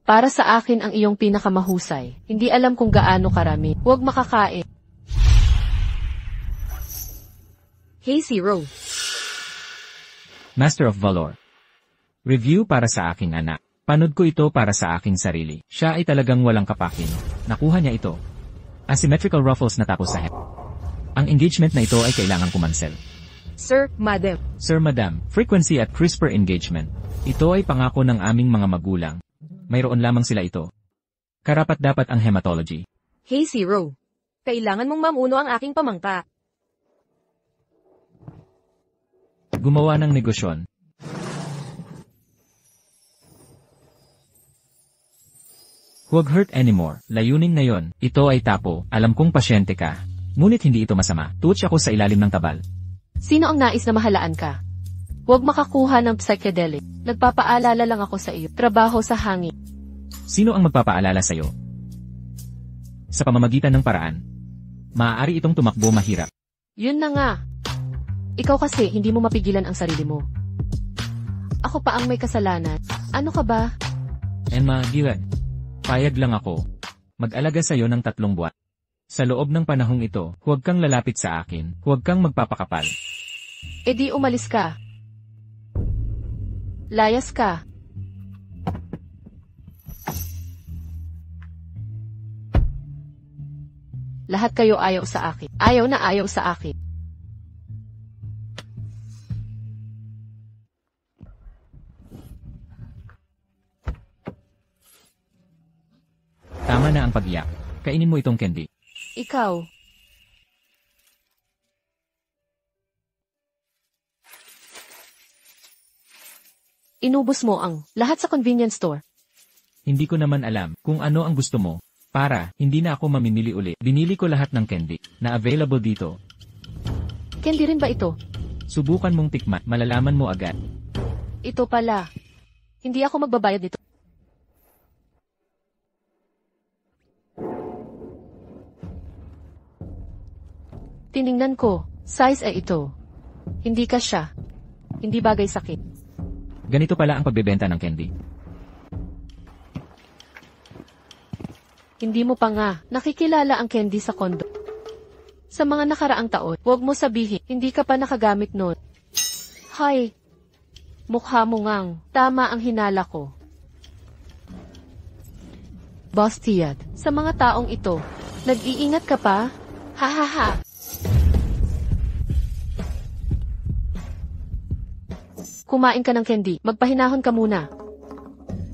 Para sa akin ang iyong pinakamahusay. Hindi alam kung gaano karami. Huwag makakain. Hey Zero. Master of Valor. Review para sa aking anak. Panood ko ito para sa aking sarili. Siya ay talagang walang kapakin. Nakuha niya ito. Asymmetrical ruffles na tapos sa head. Ang engagement na ito ay kailangang kumansel. Sir, madam. Sir, madam, frequency at CRISPR engagement. Ito ay pangako ng aming mga magulang. Mayroon lamang sila ito. Karapat-dapat ang hematology. Hey Zero. Kailangan mong mamuno ang aking pamangka. Gumawa ng negosyon. Huwag hurt anymore. Layunin na yon. Ito ay tapo. Alam kong pasyente ka. Ngunit hindi ito masama. Tuwad ako sa ilalim ng tabal. Sino ang nais na mahalaan ka? Huwag makakuha ng psychedelic. Nagpapaalala lang ako sa iyo. Trabaho sa hangin. Sino ang magpapaalala sa iyo? Sa pamamagitan ng paraan. Maaari itong tumakbo mahirap. Yun na nga. Ikaw kasi hindi mo mapigilan ang sarili mo. Ako pa ang may kasalanan. Ano ka ba? Emma, Gilad. Payag lang ako. Mag-alaga sa iyo ng 3 buwan. Sa loob ng panahong ito, huwag kang lalapit sa akin. Huwag kang magpapakapal. E di umalis ka. Layas ka. Lahat kayo ayaw sa akin. Ayaw na ayaw sa akin. Tama na ang pag-iyak. Kainin mo itong candy. Ikaw. Inubos mo ang lahat sa convenience store. Hindi ko naman alam kung ano ang gusto mo. Para, hindi na ako mamimili uli. Binili ko lahat ng candy na available dito. Candy rin ba ito? Subukan mong tikman, malalaman mo agad. Ito pala. Hindi ako magbabayad nito. Tiningnan ko, size ay ito. Hindi ka siya. Hindi bagay sakit. Ganito pala ang pagbebenta ng candy. Hindi mo pa nga nakikilala ang candy sa kondo. Sa mga nakaraang taon, huwag mo sabihin, hindi ka pa nakagamit nun. Hay! Mukha mo ngang, tama ang hinala ko. Bastiyad, sa mga taong ito, nag-iingat ka pa? Ha ha ha! Kumain ka ng candy, magpahinahon ka muna.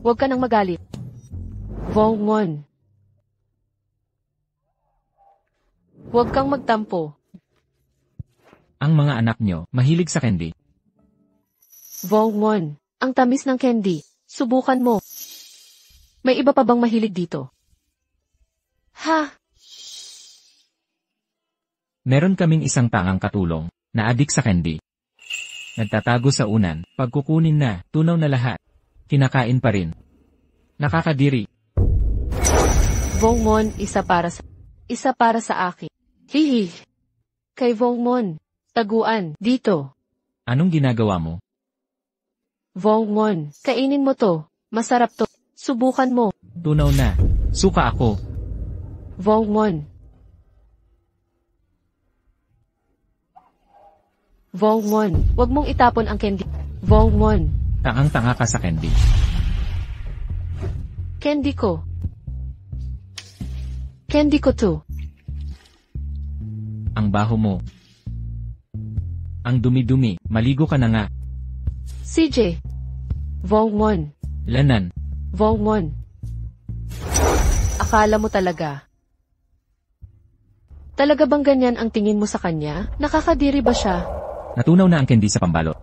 Huwag ka nang magalit. Vongwon. Huwag kang magtampo. Ang mga anak nyo, mahilig sa candy. Vongwon, ang tamis ng candy. Subukan mo. May iba pa bang mahilig dito? Ha? Meron kaming isang tangang katulong, na adik sa candy. Nagtatago sa unan, pagkukunin na, tunaw na lahat. Kinakain pa rin. Nakakadiri. Vongwon, isa para sa akin. Hihi. Kay Vongwon, taguan, dito. Anong ginagawa mo? Vongwon, kainin mo to. Masarap to. Subukan mo. Tunaw na. Suka ako. Vongwon. Vongwon, wag mong itapon ang candy. Vongwon. Tangang-tanga ka sa candy. Candy ko. Candy ko to. Ang baho mo. Ang dumi-dumi, maligo ka na nga. CJ. Vongwon. Lanan. Vongwon. Akala mo talaga. Talaga bang ganyan ang tingin mo sa kanya? Nakakadiri ba siya? Natunaw na ang candy sa pambalot.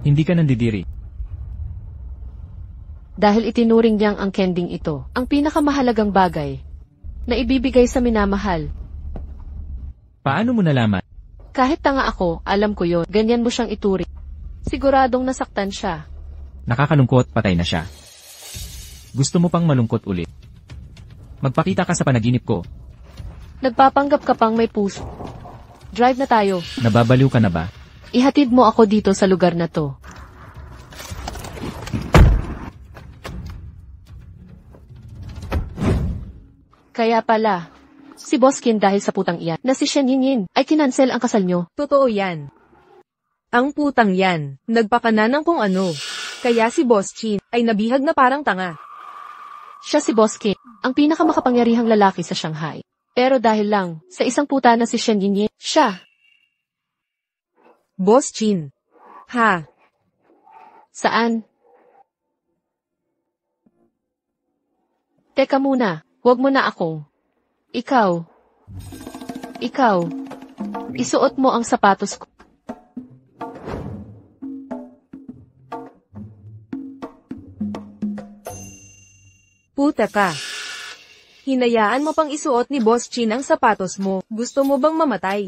Hindi ka nandidiri. Dahil itinuring niyang ang kending ito, ang pinakamahalagang bagay na ibibigay sa minamahal. Paano mo nalaman? Kahit tanga ako, alam ko yon. Ganyan mo siyang ituring. Siguradong nasaktan siya. Nakakalungkot, patay na siya. Gusto mo pang malungkot ulit? Magpakita ka sa panaginip ko. Nagpapanggap ka pang may puso. Drive na tayo. Nababaliw ka na ba? Ihatid mo ako dito sa lugar na to. Kaya pala, si Boss Kin dahil sa putang iyan na si Shen Yinyin ay kinansel ang kasal nyo. Totoo yan. Ang putang yan, nagpakana ng kung ano. Kaya si Boss Chin ay nabihag na parang tanga. Siya si Boss Kin, ang pinakamakapangyarihang lalaki sa Shanghai. Pero dahil lang sa isang puta na si Shen Yinyin, siya. Boss Chin. Ha? Saan? Teka muna, wag mo na akong. Ikaw. Isuot mo ang sapatos ko. Puta ka. Hinayaan mo pang isuot ni Boss Chin ang sapatos mo. Gusto mo bang mamatay?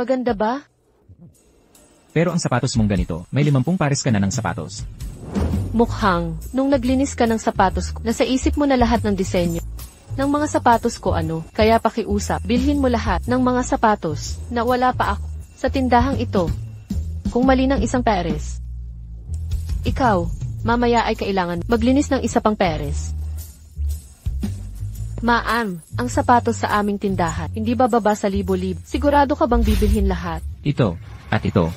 Maganda ba? Pero ang sapatos mong ganito, may 50 pares ka na ng sapatos. Mukhang, nung naglinis ka ng sapatos ko, nasa isip mo na lahat ng disenyo ng mga sapatos ko kaya pakiusap, bilhin mo lahat ng mga sapatos na wala pa ako sa tindahang ito. Kung mali ng isang pares, ikaw, mamaya ay kailangan maglinis ng isa pang pares. Ma'am, ang sapatos sa aming tindahan, hindi bababa sa libo-libo. Sigurado ka bang bibilhin lahat? Ito, at ito,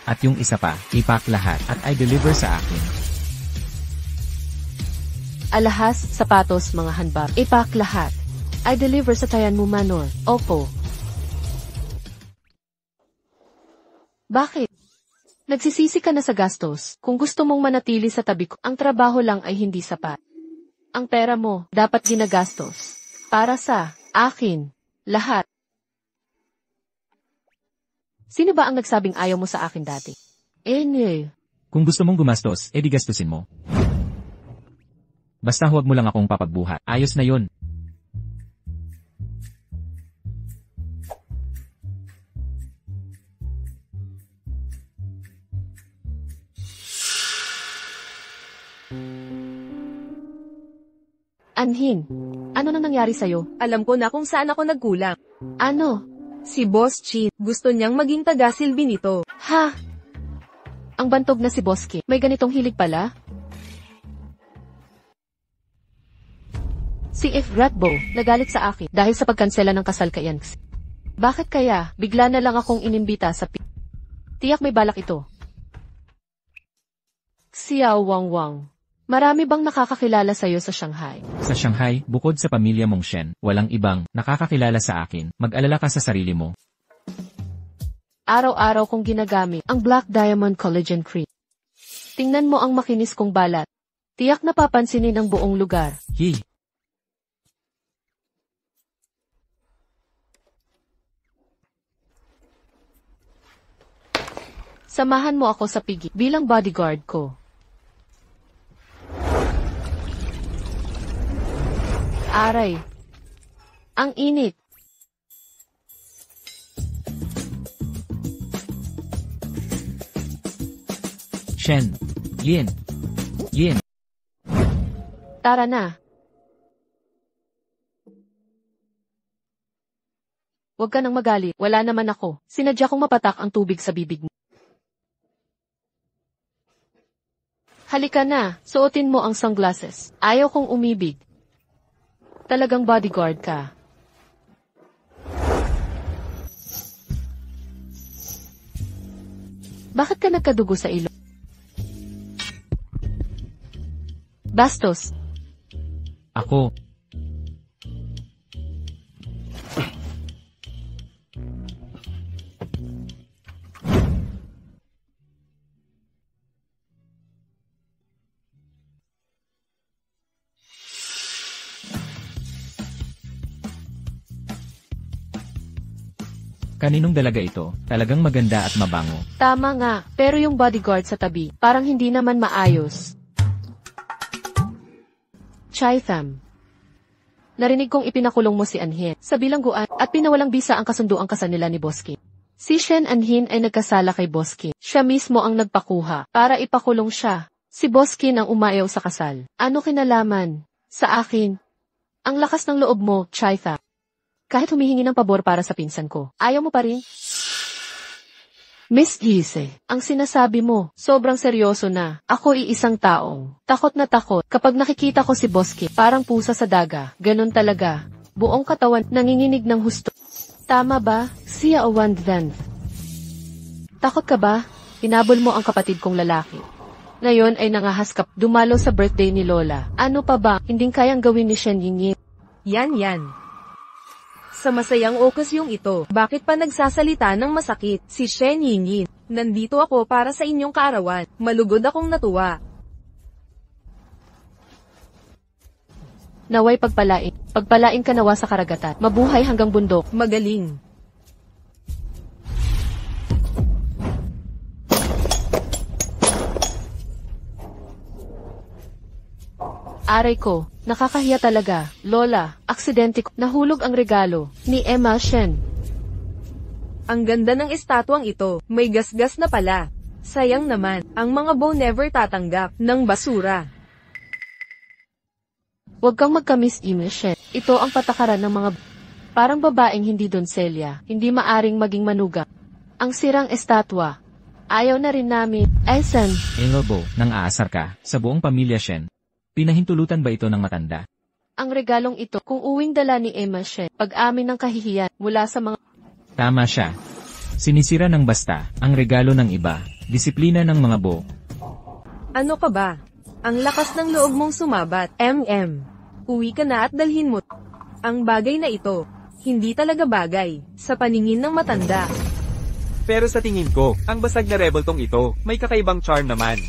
at yung isa pa, ipack lahat at i-deliver sa akin. Alahas, sapatos, mga handbag, ipack lahat. I deliver sa tayan mo, Manor. Opo. Bakit? Nagsisisi ka na sa gastos. Kung gusto mong manatili sa tabi ko, ang trabaho lang ay hindi sapat. Ang pera mo, dapat ginagastos. Para sa akin. Lahat. Sino ba ang nagsabing ayaw mo sa akin dati? Kung gusto mong gumastos, edi gastusin mo. Basta huwag mo lang akong papagbuhat. Ayos na yun. Anhin, ano nang nangyari sa'yo? Alam ko na kung saan ako nagkulang. Ano? Si Boss Chin, gusto niyang maging taga-silbi nito. Ha? Ang bantog na si Boss Kim, may ganitong hilig pala? Si F. Ratbo, nagalit sa akin dahil sa pagkansela ng kasal kay Yanx. Bakit kaya, bigla na lang akong inimbita sa Tiyak may balak ito. Xiao Wang Wang. Marami bang nakakakilala sa'yo sa Shanghai? Sa Shanghai, bukod sa pamilya mong Shen, walang ibang nakakakilala sa akin. Mag-alala ka sa sarili mo. Araw-araw kong ginagamit ang Black Diamond Collagen Cream. Tingnan mo ang makinis kong balat. Tiyak napapansinin ang buong lugar. Samahan mo ako sa pigi bilang bodyguard ko. Aray. Ang init. Shen. Yin. Tara na. Huwag ka nang magalit, wala naman ako. Sinadya kong mapatak ang tubig sa bibig mo. Halika na, suotin mo ang sunglasses. Ayaw kong umibig. Talagang bodyguard ka. Bakit ka nagkadugo sa ilong? Bastos. Ako. Kaninong dalaga ito? Talagang maganda at mabango. Tama nga, pero yung bodyguard sa tabi, parang hindi naman maayos. Chaitham. Narinig kong ipinakulong mo si Anhin sa bilangguan at pinawalang bisa ang kasunduang kasal nila ni Boss Kim. Si Shen Anhin ay nagkasala kay Boss Kim. Siya mismo ang nagpakuha para ipakulong siya. Si Boss Kim ang umayaw sa kasal. Ano kinalaman? Sa akin. Ang lakas ng loob mo, Chaitham. Kahit humihingi ng pabor para sa pinsan ko, ayaw mo pa rin? Miss Gise, ang sinasabi mo, sobrang seryoso na. Ako iisang taong takot na takot kapag nakikita ko si Boss Kim, parang pusa sa daga. Ganun talaga. Buong katawan nanginginig ng husto. Tama ba? Siya o Wandvan? Takot ka ba? Hinabol mo ang kapatid kong lalaki. Ngayon ay nangahaskap dumalo sa birthday ni Lola. Ano pa ba? Hinding kayang gawin ni Shen Yingyin. Yan. Sa masayang okasyong ito, bakit pa nagsasalita ng masakit si Shen Yingyin? Nandito ako para sa inyong kaarawan. Malugod akong natuwa. Naway pagpalain. Pagpalain ka nawa sa karagatan. Mabuhay hanggang bundok. Magaling. Aray ko, nakakahiya talaga. Lola, aksidente ko. Nahulog ang regalo ni Emma Shen. Ang ganda ng estatwang ito, may gasgas na pala. Sayang naman, ang mga bow never tatanggap ng basura. Huwag kang magka-miss Shen. Ito ang patakaran ng mga parang babaeng hindi donselya, hindi maaring maging manugang. Ang sirang estatwa. Ayaw na rin namin. Aysan. Elobo, nang aasar ka, sa buong pamilya Shen. Pinahintulutan ba ito ng matanda? Ang regalong ito, kung uwing dala ni Emma Shen, pag-amin ng kahihiyan mula sa mga... Tama siya. Sinisira ng basta, ang regalo ng iba, disiplina ng mga bo. Ano ka ba? Ang lakas ng loob mong sumabat, Uwi ka na at dalhin mo. Ang bagay na ito, hindi talaga bagay, sa paningin ng matanda. Pero sa tingin ko, ang basag na rebeltong ito, may kakaibang charm naman.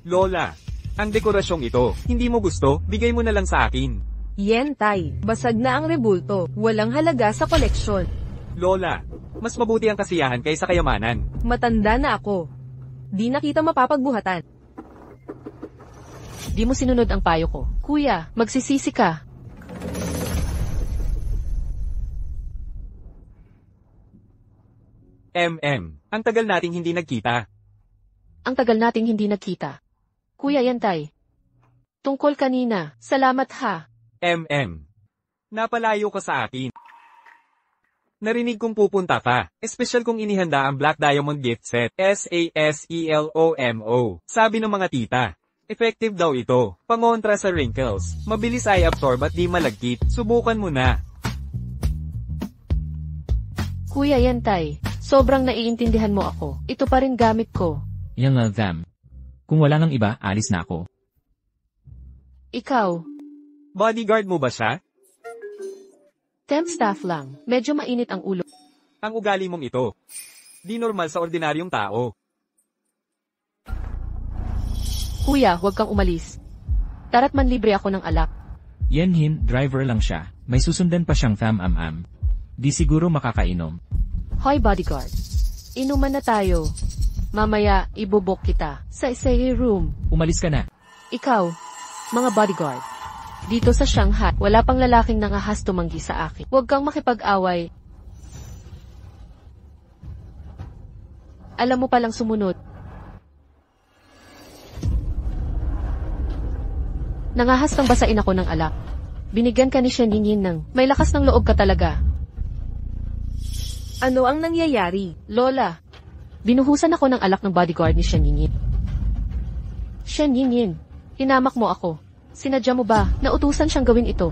Lola, ang dekorasyong ito, hindi mo gusto, bigay mo na lang sa akin. Yen Tai, basag na ang rebulto, walang halaga sa koleksyon. Lola, mas mabuti ang kasiyahan kaysa kayamanan. Matanda na ako. Di na kita mapapagbuhatan. Di mo sinunod ang payo ko. Kuya, magsisisi ka. Ang tagal nating hindi nagkita. Ang tagal nating hindi nagkita. Kuya Yantay. Tungkol kanina, salamat ha. Napalayo ka sa akin. Narinig kong pupunta ka. Espesyal kong inihanda ang Black Diamond gift set. SASELOMO. Sabi ng mga tita. Effective daw ito. Pangontra sa wrinkles. Mabilis ay absorb at di malagkit. Subukan mo na. Kuya Yantay, sobrang naiintindihan mo ako. Ito pa rin gamit ko. Yan lang them. Kung wala nang iba, alis na ako. Ikaw, Bodyguard mo ba siya? temp staff lang. Medyo mainit ang ulo. Ang ugali mong ito. Di normal sa ordinaryong tao. Kuya, huwag kang umalis. Tara't manlibre ako ng alak. Yenhin, driver lang siya. May susundan pa siyang tham-am-am. Di siguro makakainom. Hoy bodyguard. Inuman na tayo. Mamaya, ibubok kita sa room. Umalis ka na. Ikaw, mga bodyguard. Dito sa Shanghai, wala pang lalaking nangahas tumanggi sa akin. Huwag kang makipag-away. Alam mo palang sumunod. Nangahas kang basain ako ng alak. Binigyan ka ni Shen Yinyin ng may lakas ng loob ka talaga. Ano ang nangyayari? Lola, binuhusan ako ng alak ng bodyguard ni Shen Yinyin. Shen Yinyin, hinamak mo ako. Sinadya mo ba na utusan siyang gawin ito?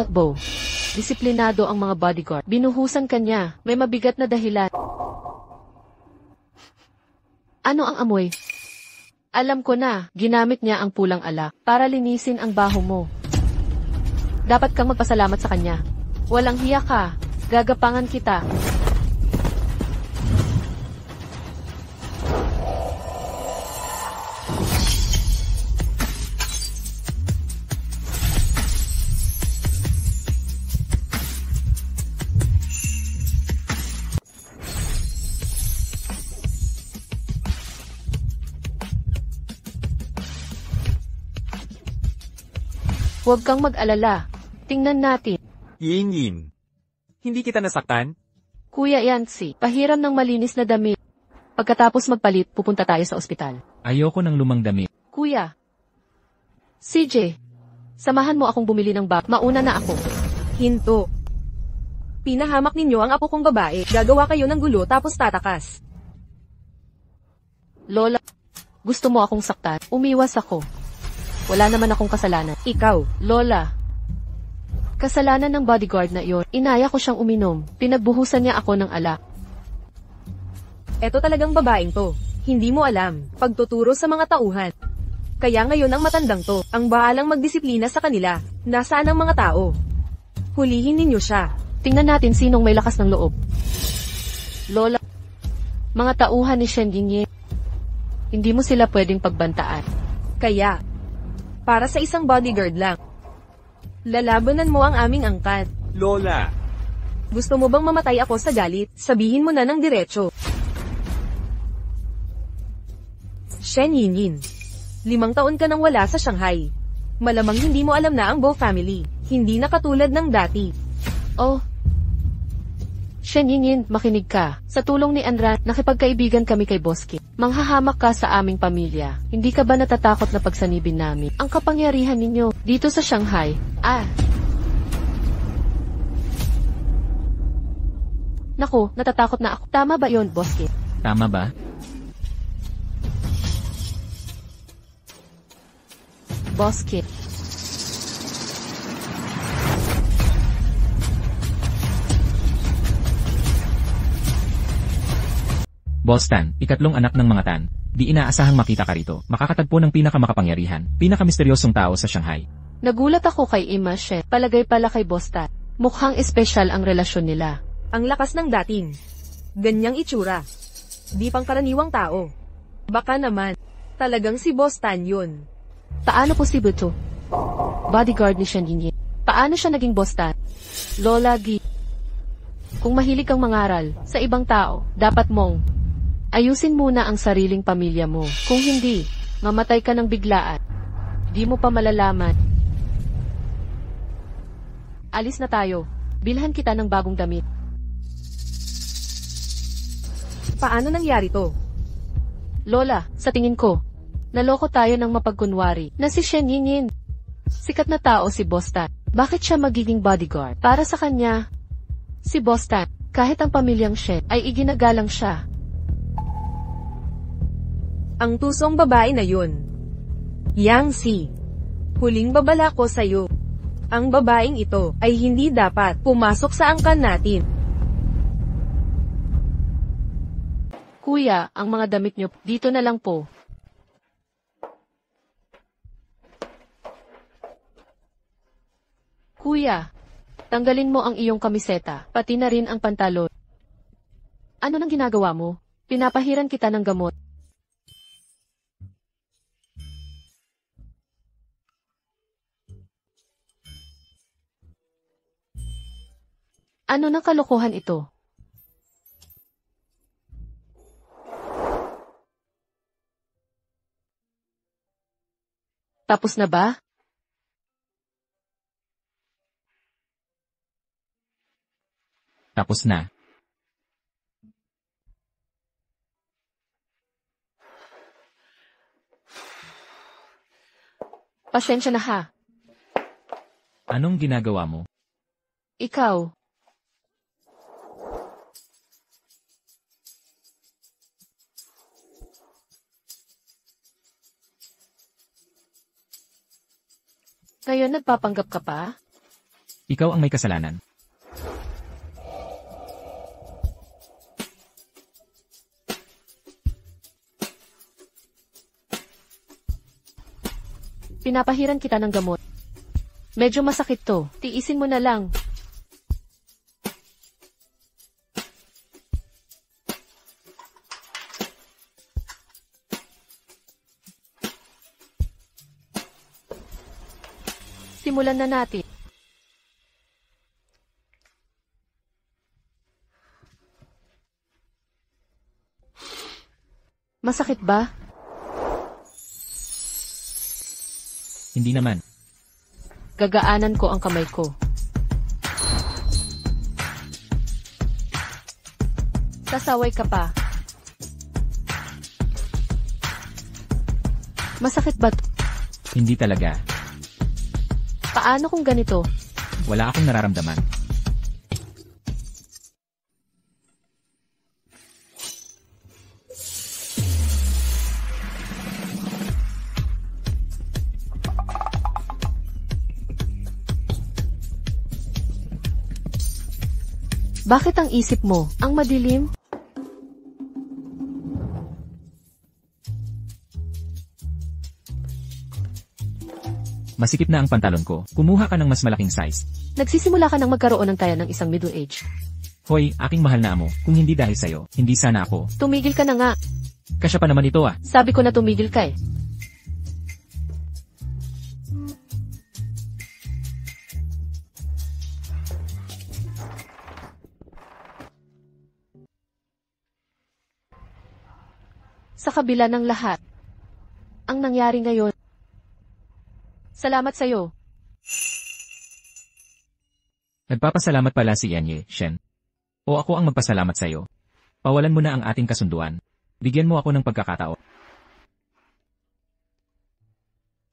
Bo, disiplinado ang mga bodyguard. Binuhusan kanya, may mabigat na dahilan. Ano ang amoy? Alam ko na, ginamit niya ang pulang alak para linisin ang baho mo. Dapat kang magpasalamat sa kanya. Walang hiya ka, gagapangan kita. Huwag kang mag-alala. Tingnan natin. Yin. Hindi kita nasaktan? Kuya Yancy, pahiram ng malinis na damit. Pagkatapos magpalit, pupunta tayo sa ospital. Ayoko ng lumang damit. Kuya. CJ, samahan mo akong bumili ng bag. Mauna na ako. Hinto. Pinahamak ninyo ang apo kong babae. Gagawa kayo ng gulo tapos tatakas. Lola, gusto mo akong saktan? Umiwas ako. Wala naman akong kasalanan. Ikaw. Lola, kasalanan ng bodyguard na iyon. Inaya ko siyang uminom. Pinagbuhusan niya ako ng alak. Eto talagang babaeng to. Hindi mo alam. Pagtuturo sa mga tauhan. Kaya ngayon ang matandang to, ang baalang magdisiplina sa kanila. Nasaan ang mga tao? Hulihin ninyo siya. Tingnan natin sinong may lakas ng loob. Lola, mga tauhan ni Shen Yinyin. Hindi mo sila pwedeng pagbantaan. Kaya, para sa isang bodyguard lang, lalabanan mo ang aming angkat. Lola, Gusto mo bang mamatay ako sa galit? Sabihin mo na ng diretso. Shen Yinyin. 5 taon ka nang wala sa Shanghai. Malamang hindi mo alam na ang Bo family. Hindi na katulad ng dati. Oh. Shen Yinyin, makinig ka. Sa tulong ni Andran, nakipagkaibigan kami kay Boski. Manghahamak ka sa aming pamilya. Hindi ka ba natatakot na pagsanibin namin ang kapangyarihan ninyo dito sa Shanghai? Naku, natatakot na ako. Tama ba yon, Boski? Tama ba? Boski. Bostan, ikatlong anak ng mga Tan. Di inaasahang makita ka rito. Makakatagpo ng pinakamakapangyarihan, pinakamisteryosong tao sa Shanghai. Nagulat ako kay Ima Shen. Palagay pala kay Bostan. Mukhang espesyal ang relasyon nila. Ang lakas ng dating. Ganyang itsura. Di pangkaraniwang tao. Baka naman, talagang si Bostan yun. Paano posible to? Bodyguard ni Shen Yinyin. Paano siya naging Bostan? Lola Gi. Kung mahilig kang mangaral sa ibang tao, dapat mong ayusin muna ang sariling pamilya mo. Kung hindi, mamatay ka ng biglaan. Di mo pa malalaman. Alis na tayo. Bilhan kita ng bagong damit. Paano nangyari to? Lola, sa tingin ko, naloko tayo ng mapagkunwari na si Shen Yinyin. Sikat na tao si Bostan. Bakit siya magiging bodyguard? Para sa kanya, si Bostan, kahit ang pamilyang Shen, ay iginagalang siya. Ang tusong babae na yun. Yang Si. Huling babala ko sa'yo. Ang babaeng ito ay hindi dapat pumasok sa angkan natin. Kuya, ang mga damit nyo, dito na lang po. Kuya, tanggalin mo ang iyong kamiseta, pati na rin ang pantalon. Ano nang ginagawa mo? Pinapahiran kita ng gamot. Ano nang kalokohan ito? Tapos na ba? Tapos na. Pasensya na ha. Anong ginagawa mo? Ikaw. Ngayon nagpapanggap ka pa? Ikaw ang may kasalanan. Pinapahiran kita ng gamot. Medyo masakit to. Tiisin mo na lang. Simulan na natin. Masakit ba? Hindi naman. Gagaanan ko ang kamay ko. Sasaway ka pa. Masakit ba? Hindi talaga. Paano kung ganito? Wala akong nararamdaman. Bakit ang isip mo ang madilim? Masikip na ang pantalon ko. Kumuha ka ng mas malaking size. Nagsisimula ka nang magkaroon ng taya ng isang middle age. Hoy, aking mahal na amo. Kung hindi dahil sa'yo, hindi sana ako. Tumigil ka na nga. Kasya pa naman ito ah. Sabi ko na tumigil ka eh. Sa kabila ng lahat, ang nangyari ngayon. Salamat sa'yo. Nagpapasalamat pala si Yenye, Shen. O ako ang magpasalamat sa'yo. Pawalan mo na ang ating kasunduan. Bigyan mo ako ng pagkakataon.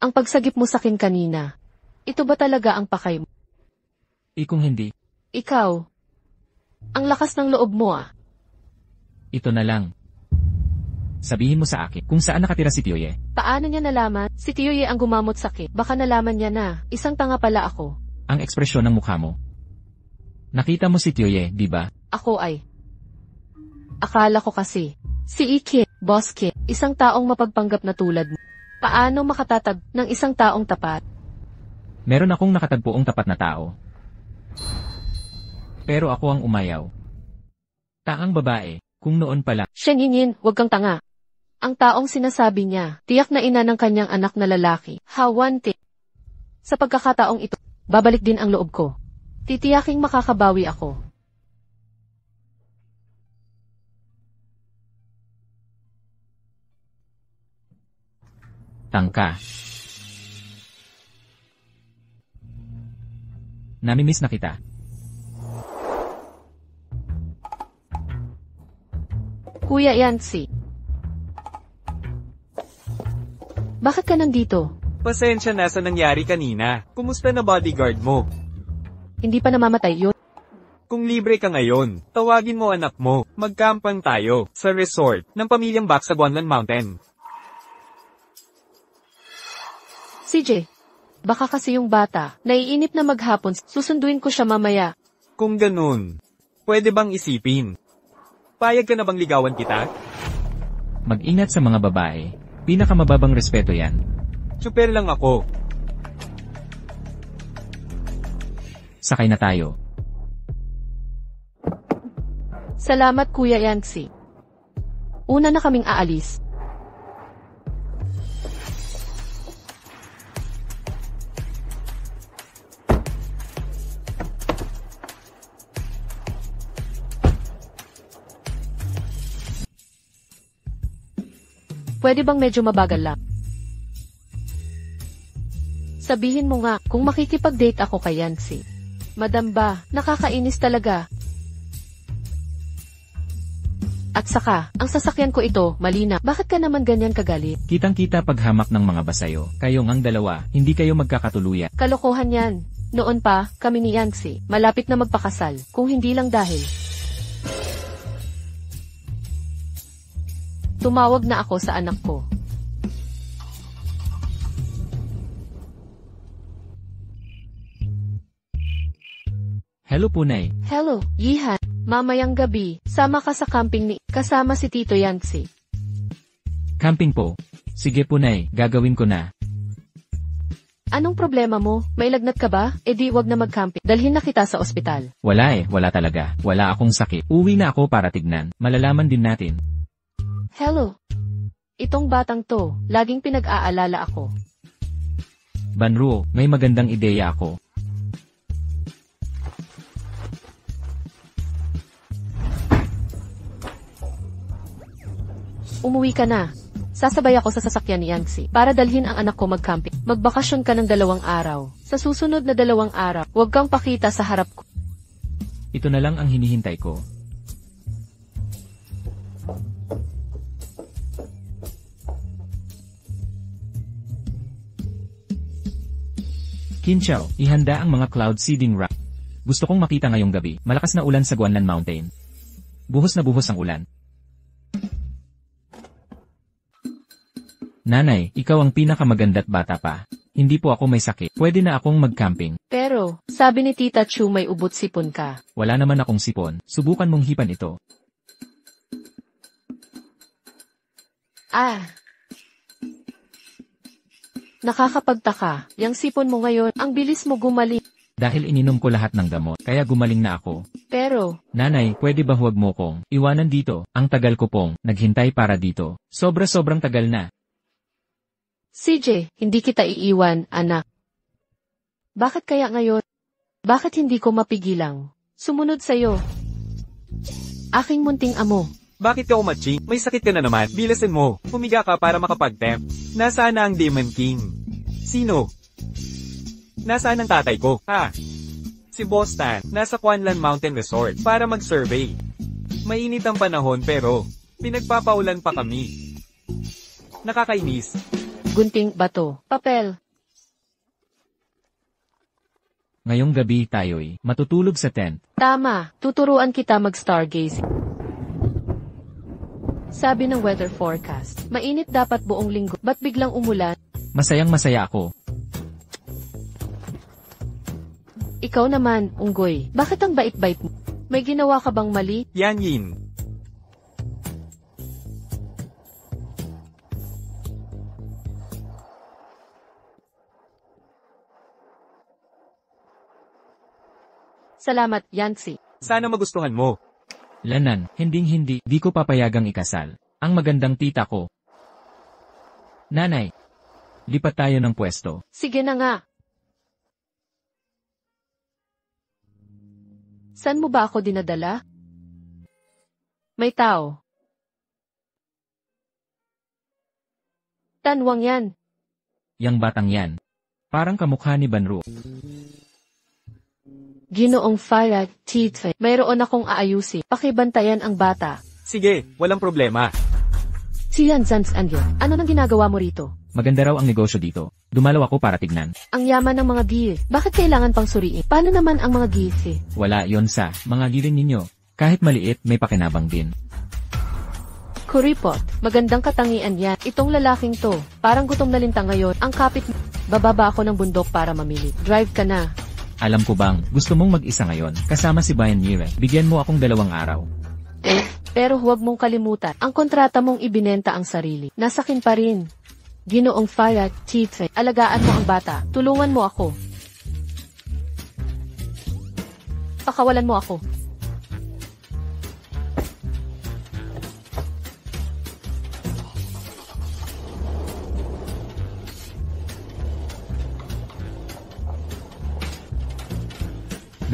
Ang pagsagip mo sa akin kanina, ito ba talaga ang pakay mo? Kung hindi, Ikaw, ang lakas ng loob mo ah. ito na lang. Sabihin mo sa akin kung saan nakatira si Tioye. Paano niya nalaman? Si Tioye ang gumamot sakit. Baka nalaman niya na, isang tanga pala ako. Ang ekspresyon ng mukha mo. Nakita mo si Tioye, di ba? Ako ay. Akala ko kasi, si Ike, Boss Kit, isang taong mapagpanggap na tulad mo. Paano makatatag ng isang taong tapat? Meron akong nakatagpuong tapat na tao. Pero ako ang umayaw. Taang babae, kung noon pala. Shen Yinyin, huwag kang tanga. Ang taong sinasabi niya, tiyak na ina ng kanyang anak na lalaki. Hawante. Sa pagkakataong ito, babalik din ang loob ko. Titiyaking makakabawi ako. Tangka. Namimiss na kita. Kuya Yancy. Bakit ka nandito? Pasensya na sa nangyari kanina. Kumusta na bodyguard mo? Hindi pa namamatay yun. Kung libre ka ngayon, tawagin mo anak mo. Magkampang tayo sa resort ng pamilyang Bak sa Guanlan Mountain. CJ, baka kasi yung bata, naiinip na maghapon, susunduin ko siya mamaya. Kung ganun, pwede bang isipin? Payag ka na bang ligawan kita? Mag-ingat sa mga babae. Pinakamababang respeto yan. Super lang ako. Sakay na tayo. Salamat Kuya Yancy. Una na kaming aalis. Pwede bang medyo mabagal lang? Sabihin mo nga, kung makikipag-date ako kay Yancy. Madam ba, nakakainis talaga. At At saka, ang sasakyan ko ito, malina. Bakit ka naman ganyan kagalit? Kitang-kita paghamak ng mga basayo. Kayong ang dalawa, hindi kayo magkakatuluyan. Kalokohan yan. Noon pa, kami ni Yangtze, malapit na magpakasal, kung hindi lang dahil. Tumawag na ako sa anak ko. Hello Punay. Hello, Yihan. Mamayang gabi, sama ka sa camping ni kasama si Tito Yangtze. Camping po. Sige Punay, gagawin ko na. Anong problema mo? May lagnat ka ba? E di wag na mag-camping. Dalhin na kita sa ospital. Wala talaga. Wala akong sakit. Uwi na ako para tignan. Malalaman din natin. Hello. Itong batang to, laging pinag-aalala ako. Banro, may magandang ideya ako. Umuwi ka na. Sasabay ako sa sasakyan ni Yangtze para dalhin ang anak ko mag-camping. Magbakasyon ka ng 2 araw. Sa susunod na 2 araw, huwag kang pakita sa harap ko. Ito na lang ang hinihintay ko. Kinchao, ihanda ang mga cloud seeding rack. Gusto kong makita ngayong gabi, malakas na ulan sa Guanlan Mountain. Buhos na buhos ang ulan. Nanay, ikaw ang pinakamaganda't bata pa. Hindi po ako may sakit. Pwede na akong mag-camping. Pero, sabi ni Tita Chu may ubot sipon ka. Wala naman akong sipon. Subukan mong hipan ito. Ah. Nakakapagtaka. Yang sipon mo ngayon, ang bilis mo gumaling. Dahil ininom ko lahat ng gamot, kaya gumaling na ako. Pero, Nanay, pwede ba huwag mo kong iwanan dito? Ang tagal ko pong naghintay para dito. Sobra-sobrang tagal na. CJ, hindi kita iiwan, anak. Bakit kaya ngayon? Bakit hindi ko mapigilang? Sumunod sa'yo. Aking munting amo. Bakit ka umatching? May sakit ka na naman. Bilasin mo. Humiga ka para makapag-temp. Nasaan na ang Demon King? Sino? Nasaan ang tatay ko? Ha? Si Bostan. Nasa Guanlan Mountain Resort para mag-survey. Mainit ang panahon pero pinagpapaulan pa kami. Nakakainis. Gunting bato. Papel. Ngayong gabi tayo'y matutulog sa tent. Tama. Tuturuan kita mag-stargazing. Sabi ng weather forecast, mainit dapat buong linggo. Ba't biglang umulan? Masayang masaya ako. Ikaw naman, unggoy. Bakit ang bait-bait mo? May ginawa ka bang mali? Yan yin. Salamat, Yangtze. Sana magustuhan mo. Lanan, hinding-hindi, di ko papayagang ikasal. Ang magandang tita ko. Nanay, lipat tayo ng pwesto. Sige na nga. Saan mo ba ako dinadala? May tao. Tanwang yan. Yang batang yan. Parang kamukha ni Banro. Ginoong Farad, Tite. Mayroon akong aayusin. Pakibantayan ang bata. Sige, walang problema. Si Yan Zans Angel, ano nang ginagawa mo rito? Maganda raw ang negosyo dito. Dumalaw ako para tignan. Ang yaman ng mga gil. Bakit kailangan pang suriin? Paano naman ang mga gil? Wala yon sa mga giling ninyo. Kahit maliit, may pakinabang din. Kuripot, magandang katangian yan. Itong lalaking to, parang gutom na linta ngayon. Ang kapit mo. Bababa ako ng bundok para mamili. Drive ka na. Alam ko bang, gusto mong mag-isa ngayon, kasama si Bayan Mire. Bigyan mo akong 2 araw. Pero huwag mong kalimutan, ang kontrata mong ibinenta ang sarili. Nasakin pa rin. Ginoong Farad, Tite, alagaan mo ang bata. Tulungan mo ako. Pakawalan mo ako.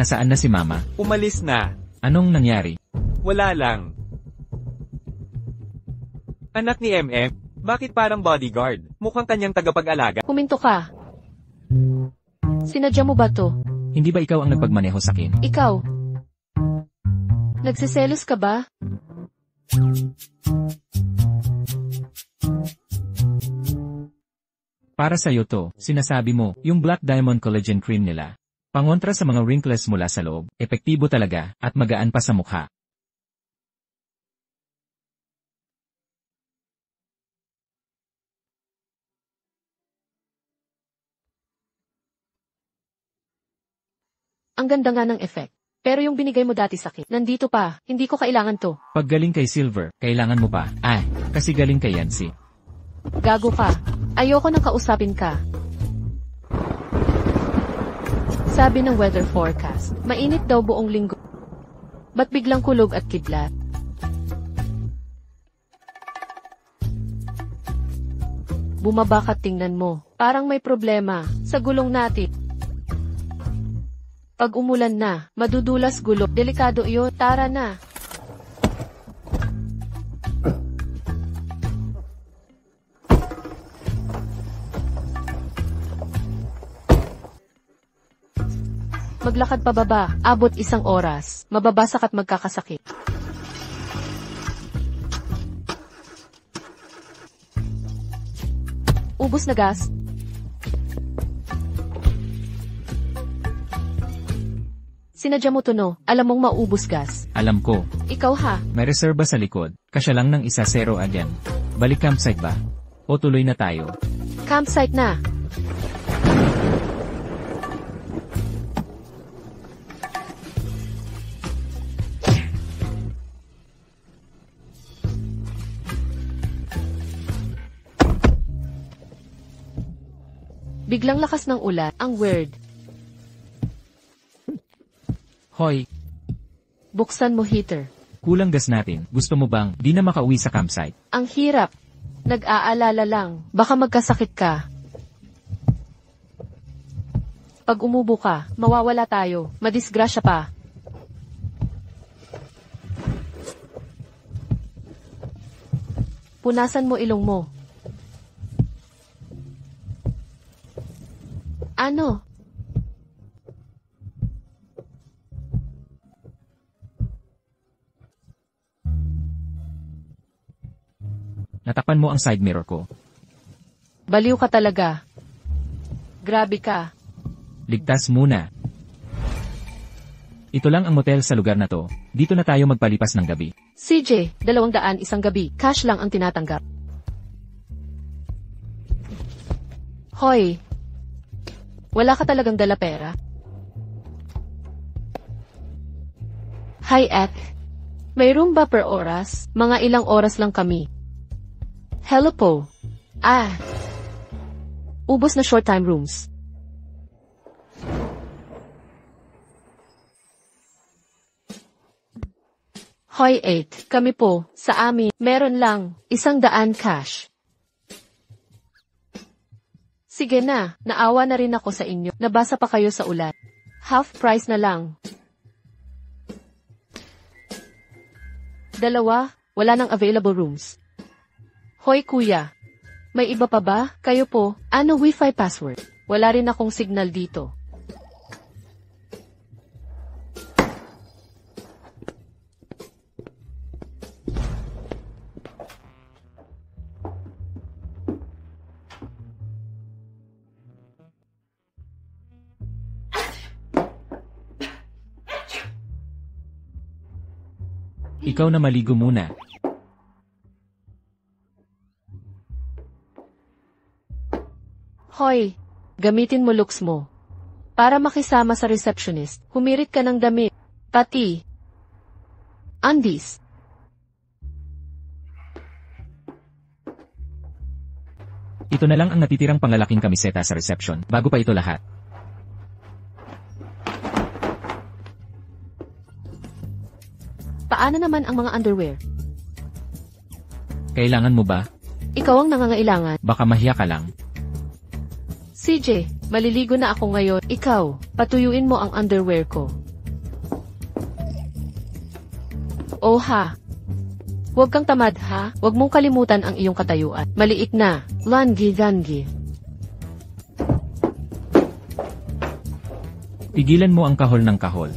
Nasaan na si Mama? Umalis na. Anong nangyari? Wala lang. Anak ni MM, bakit parang bodyguard? Mukhang kanyang tagapag-alaga. Huminto ka. Sinadya mo ba to? Hindi ba ikaw ang nagpagmaneho sa akin? Ikaw. Nagsiselos ka ba? Para sa'yo to, sinasabi mo, yung Black Diamond Collagen Cream nila. Pangontra sa mga wrinkles mula sa loob, epektibo talaga, at magaan pa sa mukha. Ang ganda nga ng effect. Pero yung binigay mo dati sakit. Nandito pa, hindi ko kailangan to. Pag galing kay Silver, kailangan mo pa. Kasi galing kay Yancy. Gago ka. Ayoko nang kausapin ka. Sabi ng weather forecast, mainit daw buong linggo. Ba't biglang kulog at kidlat? Bumaba ka, tingnan mo. Parang may problema sa gulong natin. Pag umulan na, madudulas gulong. Delikado iyon. Tara na. Maglakad pababa, abot 1 oras, mababasak at magkakasakit. Ubus na gas. Sinadya mo to, no? Alam mong maubos gas. Alam ko, Ikaw ha? may reserba sa likod. Kasya lang ng 1-0 agyan. Balik campsite ba? O tuloy na tayo? Campsite na. Biglang lakas ng ulan. Ang weird. Hoy, Buksan mo heater. kulang gas natin. Gusto mo bang di na makauwi sa campsite? Ang hirap. Nag-aalala lang. Baka magkasakit ka. Pag umubo ka, mawawala tayo. Madisgrasya pa. Punasan mo ilong mo. Ano? Natakpan mo ang side mirror ko. Baliw ka talaga. Grabe ka. Ligtas muna. Ito lang ang motel sa lugar na to. Dito na tayo magpalipas ng gabi. CJ, 200 isang gabi. Cash lang ang tinatanggap. Hoy. Wala ka talagang dala pera? Hi, Ek. May room ba per oras? Mga ilang oras lang kami. Hello po. Ubos na short time rooms. Hoy, 8. Kami po, sa amin, meron lang, 100 cash. Sige na, naawa na rin ako sa inyo. Nabasa pa kayo sa ulan. Half price na lang. 2, wala nang available rooms. Hoy kuya, may iba pa ba? Kayo po, ano Wi-Fi password? Wala rin akong signal dito. Ikaw na maligo muna. Hoy, gamitin mo looks mo. Para makisama sa receptionist, humirit ka ng damit. Pati undies. Ito na lang ang natitirang panglalaking kamiseta sa reception, bago pa ito lahat. Paano naman ang mga underwear? Kailangan mo ba? Ikaw ang nangangailangan. Baka mahiya ka lang. CJ, maliligo na ako ngayon. Ikaw, patuyuin mo ang underwear ko. Oh ha. Huwag kang tamad ha. Huwag mong kalimutan ang iyong katayuan. Maliit na. Langi. Tigilan mo ang kahol ng kahol.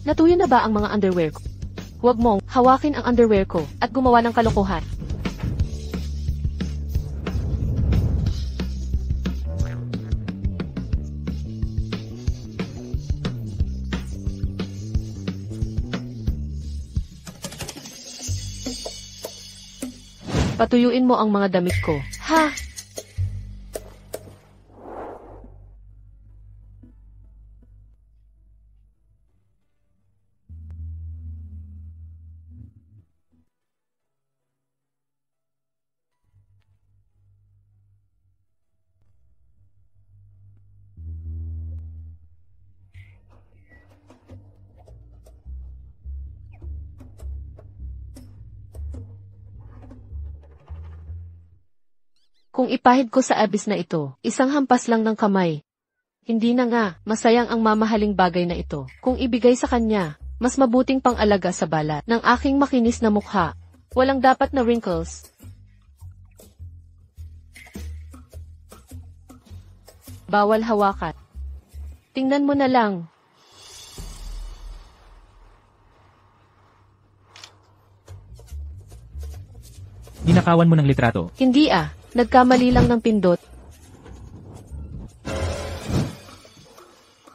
Natuyo na ba ang mga underwear ko? Huwag mong hawakin ang underwear ko at gumawa ng kalokohan. Patuyuin mo ang mga damit ko. Ha? Kung ipahid ko sa abyss na ito, isang hampas lang ng kamay. Hindi na nga, masayang ang mamahaling bagay na ito. Kung ibigay sa kanya, mas mabuting pang-alaga sa balat ng aking makinis na mukha. Walang dapat na wrinkles. Bawal hawakan. Tingnan mo na lang. Ninakawan mo ng litrato. Hindi ah. Nagkamali lang ng pindot.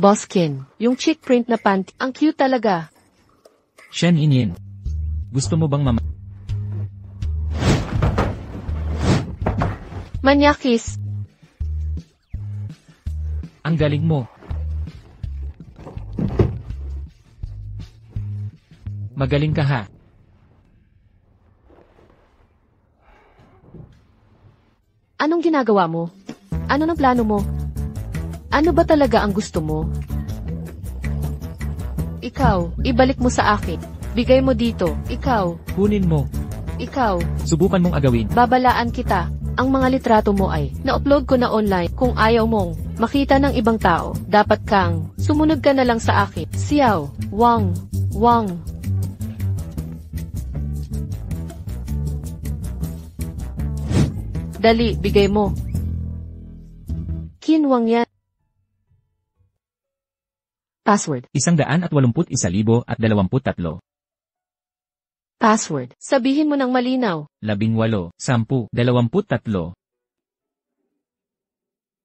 Boskin, yung chick print na panty, ang cute talaga. Shen Inyin. Gusto mo bang Manyakis. Ang galing mo. Magaling ka ha. Anong ginagawa mo? Ano ng plano mo? Ano ba talaga ang gusto mo? Ikaw, ibalik mo sa akin. Bigay mo dito. Ikaw, Kunin mo. ikaw, Subukan mong agawin. babalaan kita. Ang mga litrato mo ay na-upload ko na online. Kung ayaw mong makita ng ibang tao, dapat kang sumunod ka na lang sa akin. Xiao, Wang, Wang. Dali, bigay mo. Kinwang yan. Password. 181,023. Password. Sabihin mo ng malinaw. 18, 10, 23.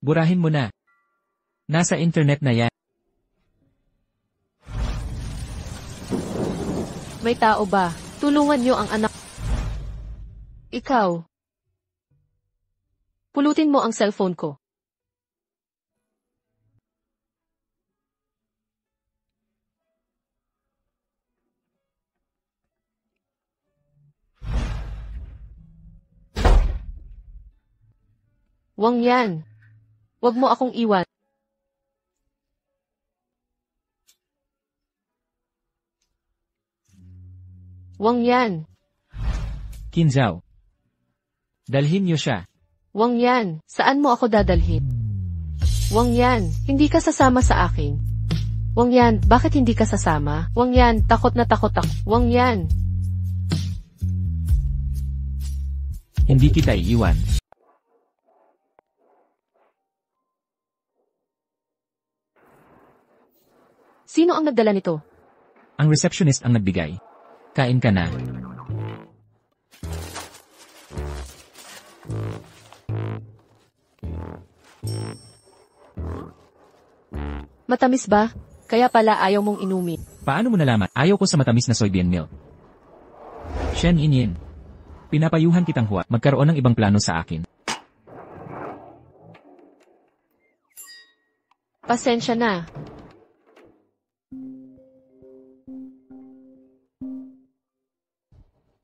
Burahin mo na. Nasa internet na yan. May tao ba? Tulungan niyo ang anak. Ikaw. Pulutin mo ang cellphone ko. Wang yan. Huwag mo akong iwan. Wang yan. Qin Zhao. Dalhin niyo siya. Wang yan. Saan mo ako dadalhin? Wang yan. Hindi ka sasama sa akin. Wang yan. Bakit hindi ka sasama? Wang yan. Takot na takot ako. Wang yan. Hindi kita iiwan. Sino ang nagdala nito? Ang receptionist ang nagbigay. Kain ka na. Matamis ba? Kaya pala ayaw mong inumin. Paano mo nalaman? Ayaw ko sa matamis na soybean milk. Shen Inyin. Pinapayuhan kitang huwag magkaroon ng ibang plano sa akin. Pasensya na.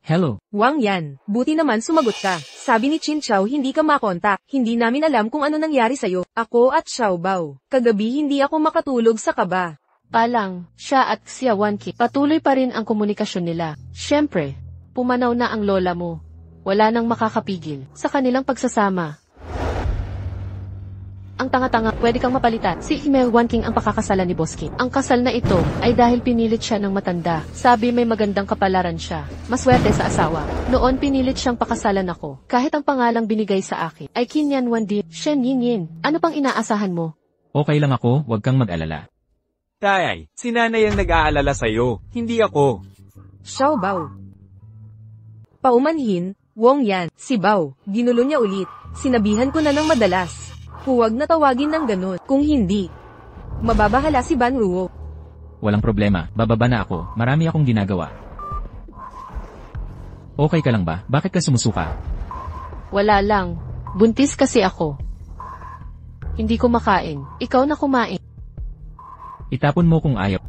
Hello. Wang yan. Buti naman sumagot ka. Sabi ni Chin Chow hindi ka makontak. Hindi namin alam kung ano nangyari sa'yo. Ako at Xiao Bao. Kagabi hindi ako makatulog sa kaba. Palang, siya at Xia Wanqi, patuloy pa rin ang komunikasyon nila. Siyempre, pumanaw na ang lola mo. Wala nang makakapigil sa kanilang pagsasama. Ang tanga-tanga, pwede kang mapalitan. Si Hime Wanqing ang pakakasalan ni Boskin. Ang kasal na ito ay dahil pinilit siya ng matanda. Sabi may magandang kapalaran siya. Maswerte sa asawa. Noon pinilit siyang pakasalan ako. Kahit ang pangalang binigay sa akin ay Kinyan Wandi, Shen Yingyin. Ano pang inaasahan mo? Okay lang ako, huwag kang mag-alala. Tay, si nanay ang nag-aalala sa'yo, hindi ako. Xiao Bao. Paumanhin, Wong Yan, si Bao, ginulo niya ulit. Sinabihan ko na ng madalas. Huwag na tawagin ng ganun, kung hindi. Mababahala si Ban Ruo. Walang problema, bababa na ako, marami akong ginagawa. Okay ka lang ba? Bakit ka sumusuka? Wala lang. Buntis kasi ako. Hindi ko makain. Ikaw na kumain. Itapon mo kung ayaw.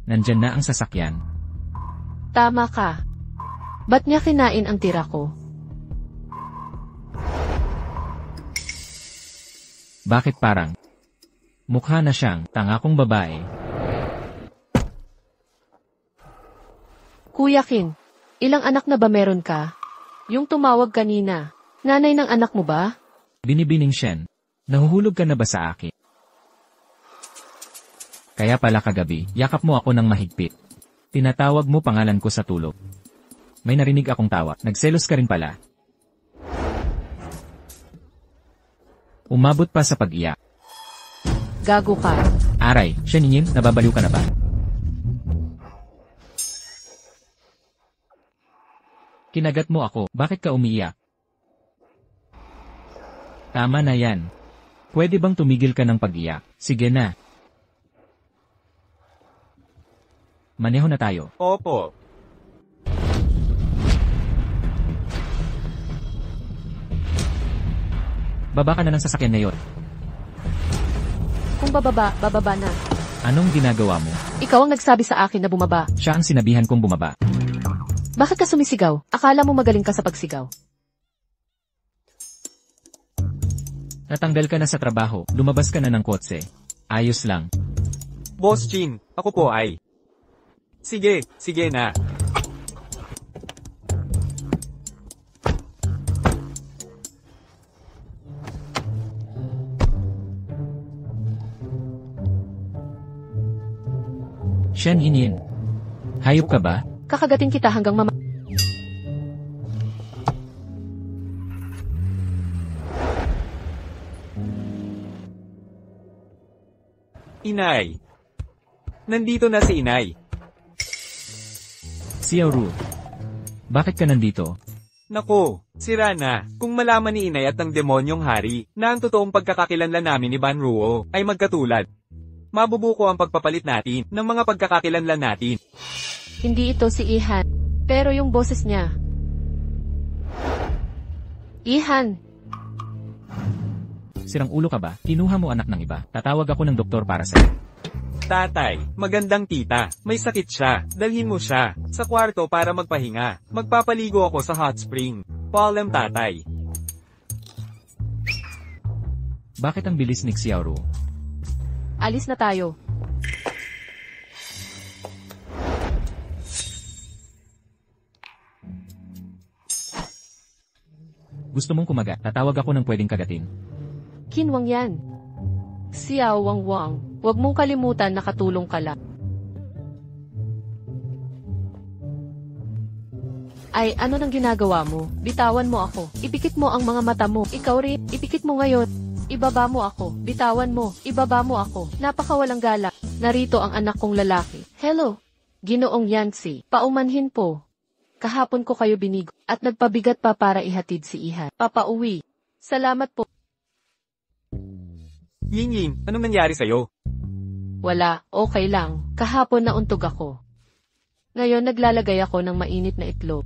Nandyan na ang sasakyan. Tama ka. Ba't niya kinain ang tira ko? Bakit parang? Mukha na siyang tanga kong babae. Kuya Kin, ilang anak na ba meron ka? Yung tumawag kanina, nanay ng anak mo ba? Binibining Shen, nahuhulog ka na ba sa akin? Kaya pala kagabi, yakap mo ako ng mahigpit. Tinatawag mo pangalan ko sa tulog. May narinig akong tawa, nagselos ka rin pala. Umabot pa sa pag-iyak. Gago ka. Aray, Shenying, nababaliw ka na ba? Kinagat mo ako, bakit ka umiiyak? Tama na yan. Pwede bang tumigil ka ng pag-iyak? Sige na. Maneho na tayo. Opo. Baba ka na ng sasakyan ngayon. Kung bababa na. Anong ginagawa mo? Ikaw ang nagsabi sa akin na bumaba. Siya ang sinabihan kong bumaba. Bakit ka sumisigaw? Akala mo magaling ka sa pagsigaw. Natanggal ka na sa trabaho, lumabas ka na ng kotse. Ayos lang. Boss Chin, ako po ay. Sige na. Shen Yinyin. Hayop ka ba? Kakagatin kita hanggang mama... Inay. Nandito na si Inay. Xiaoru. Bakit ka nandito? Nako, sira na. Kung malaman ni Inay at ng demonyong hari na ang totoong pagkakakilanlan namin ni Ban Ruo ay magkatulad, mabubuko ang pagpapalit natin ng mga pagkakakilanlan natin. Hindi ito si Ihan. Pero yung boses niya. Ihan. Sirang ulo ka ba? Kinuha mo anak ng iba. Tatawag ako ng doktor para sa'yo. Tatay, magandang tita. May sakit siya. Dalhin mo siya sa kwarto para magpahinga. Magpapaligo ako sa hot spring. Paalam tatay. Bakit ang bilis ni Xiaoru? Alis na tayo. Gusto mong kumagat? Tatawag ako ng pwedeng kagatin. Kinwang yan. Xiao Wang Wang. Huwag mong kalimutan na katulong ka lang. Ay, ano nang ginagawa mo? Bitawan mo ako. Ipikit mo ang mga mata mo. Ikaw rin, ipikit mo ngayon. Ibaba mo ako. Bitawan mo. Ibaba mo ako. Napakawalang gala. Narito ang anak kong lalaki. Hello. Ginoong Yancy. Paumanhin po. Kahapon ko kayo binigo. At nagpabigat pa para ihatid si Ihan. Papauwi. Salamat po. Ying, anong nangyari sa'yo? Wala, okay lang. Kahapon nauntog ako. Ngayon naglalagay ako ng mainit na itlog.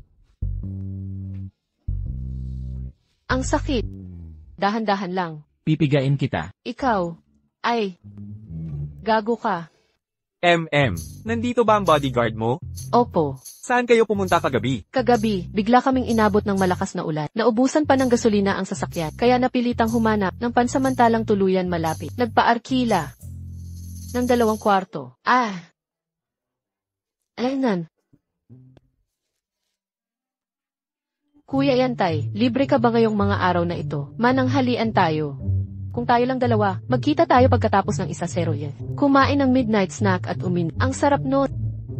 Ang sakit. Dahan-dahan lang. Pipigain kita. Ikaw. Ay. Gago ka. Nandito ba ang bodyguard mo? Opo. Saan kayo pumunta kagabi? Kagabi, bigla kaming inabot ng malakas na ulan. Naubusan pa ng gasolina ang sasakyan, kaya napilitang humanap ng pansamantalang tuluyan malapit. Nagpa-arkila ng 2 kwarto. Aynan. Kuya Yantay, libre ka ba ngayong mga araw na ito? Mananghalian tayo. Kung tayo lang 2, magkita tayo pagkatapos ng 1-0 yan. Kumain ng midnight snack at ang sarap nun.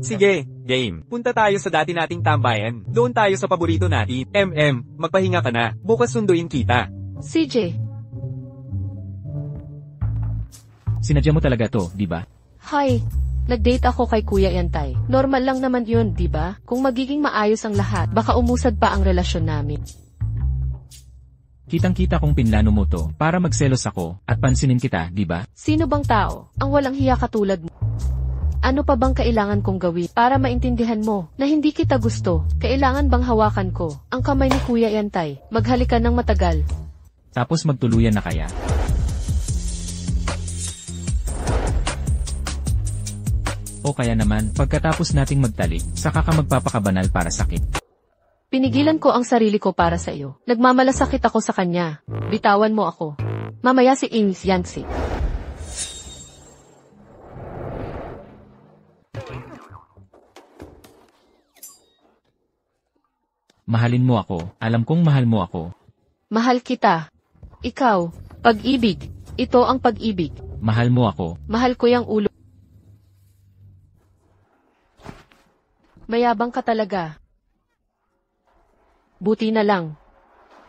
Sige, game. Punta tayo sa dati nating tambayan. Doon tayo sa paborito natin. Magpahinga ka na. Bukas sunduin kita. CJ. Sinadya mo talaga to, di ba? Hi, nag-date ako kay Kuya Yantay. Normal lang naman yun, di ba? Kung magiging maayos ang lahat, baka umusad pa ang relasyon namin. Kitang-kita kong pinlano mo to para magselos ako at pansinin kita, di ba? Sino bang tao ang walang hiya katulad mo? Ano pa bang kailangan kong gawin para maintindihan mo na hindi kita gusto? Kailangan bang hawakan ko ang kamay ni Kuya Yantay? Maghalikan ng matagal. Tapos magtuluyan na kaya? O kaya naman, pagkatapos nating magtalik, saka ka magpapakabanal para sakit. Pinigilan ko ang sarili ko para sa iyo. Nagmamalasakit ako sa kanya. Bitawan mo ako. Mamaya si Ings Yancy. Mahalin mo ako, alam kong mahal mo ako. Mahal kita. Ikaw, pag-ibig. Ito ang pag-ibig. Mahal mo ako. Mahal ko yung ulo. Mayabang ka talaga. Buti na lang.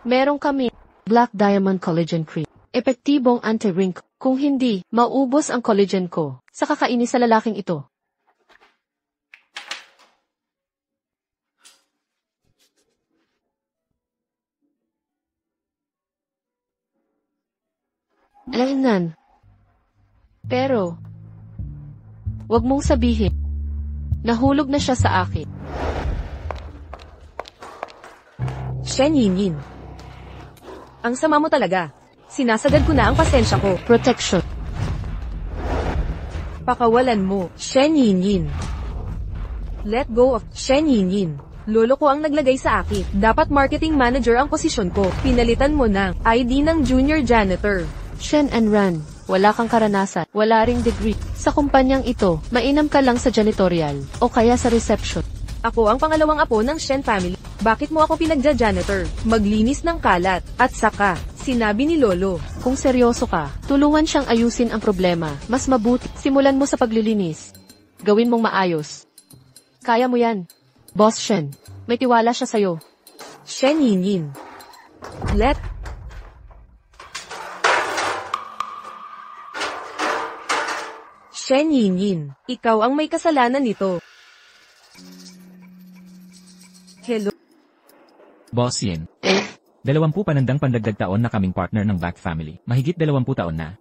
Meron kami Black Diamond Collagen Cream. Epektibong anti-wrinkle. Kung hindi, maubos ang collagen ko sa kakainis sa lalaking ito. Alam. Pero, wag mong sabihin. Nahulog na siya sa akin. Shen Yinyin. Ang sama mo talaga. Sinasagad ko na ang pasensya ko. Protection. Pakawalan mo, Shen Yinyin. Let go of Shen Yinyin. Lolo ko ang naglagay sa akin. Dapat marketing manager ang posisyon ko. Pinalitan mo ng ID ng junior janitor. Shen and Ran, wala kang karanasan, wala ring degree. Sa kumpanyang ito, mainam ka lang sa janitorial, o kaya sa reception. Ako ang pangalawang apo ng Shen family. Bakit mo ako pinagja-janitor? Maglinis ng kalat. At saka, sinabi ni Lolo. Kung seryoso ka, tulungan siyang ayusin ang problema. Mas mabuti, simulan mo sa paglilinis. Gawin mong maayos. Kaya mo yan. Boss Shen, may tiwala siya sa'yo. Shen Yinyin. Let Shen Yinyin, ikaw ang may kasalanan nito. Hello? Boss Yin. 20 panandang pandagdag taon na kaming partner ng Black Family. Mahigit 20 taon na.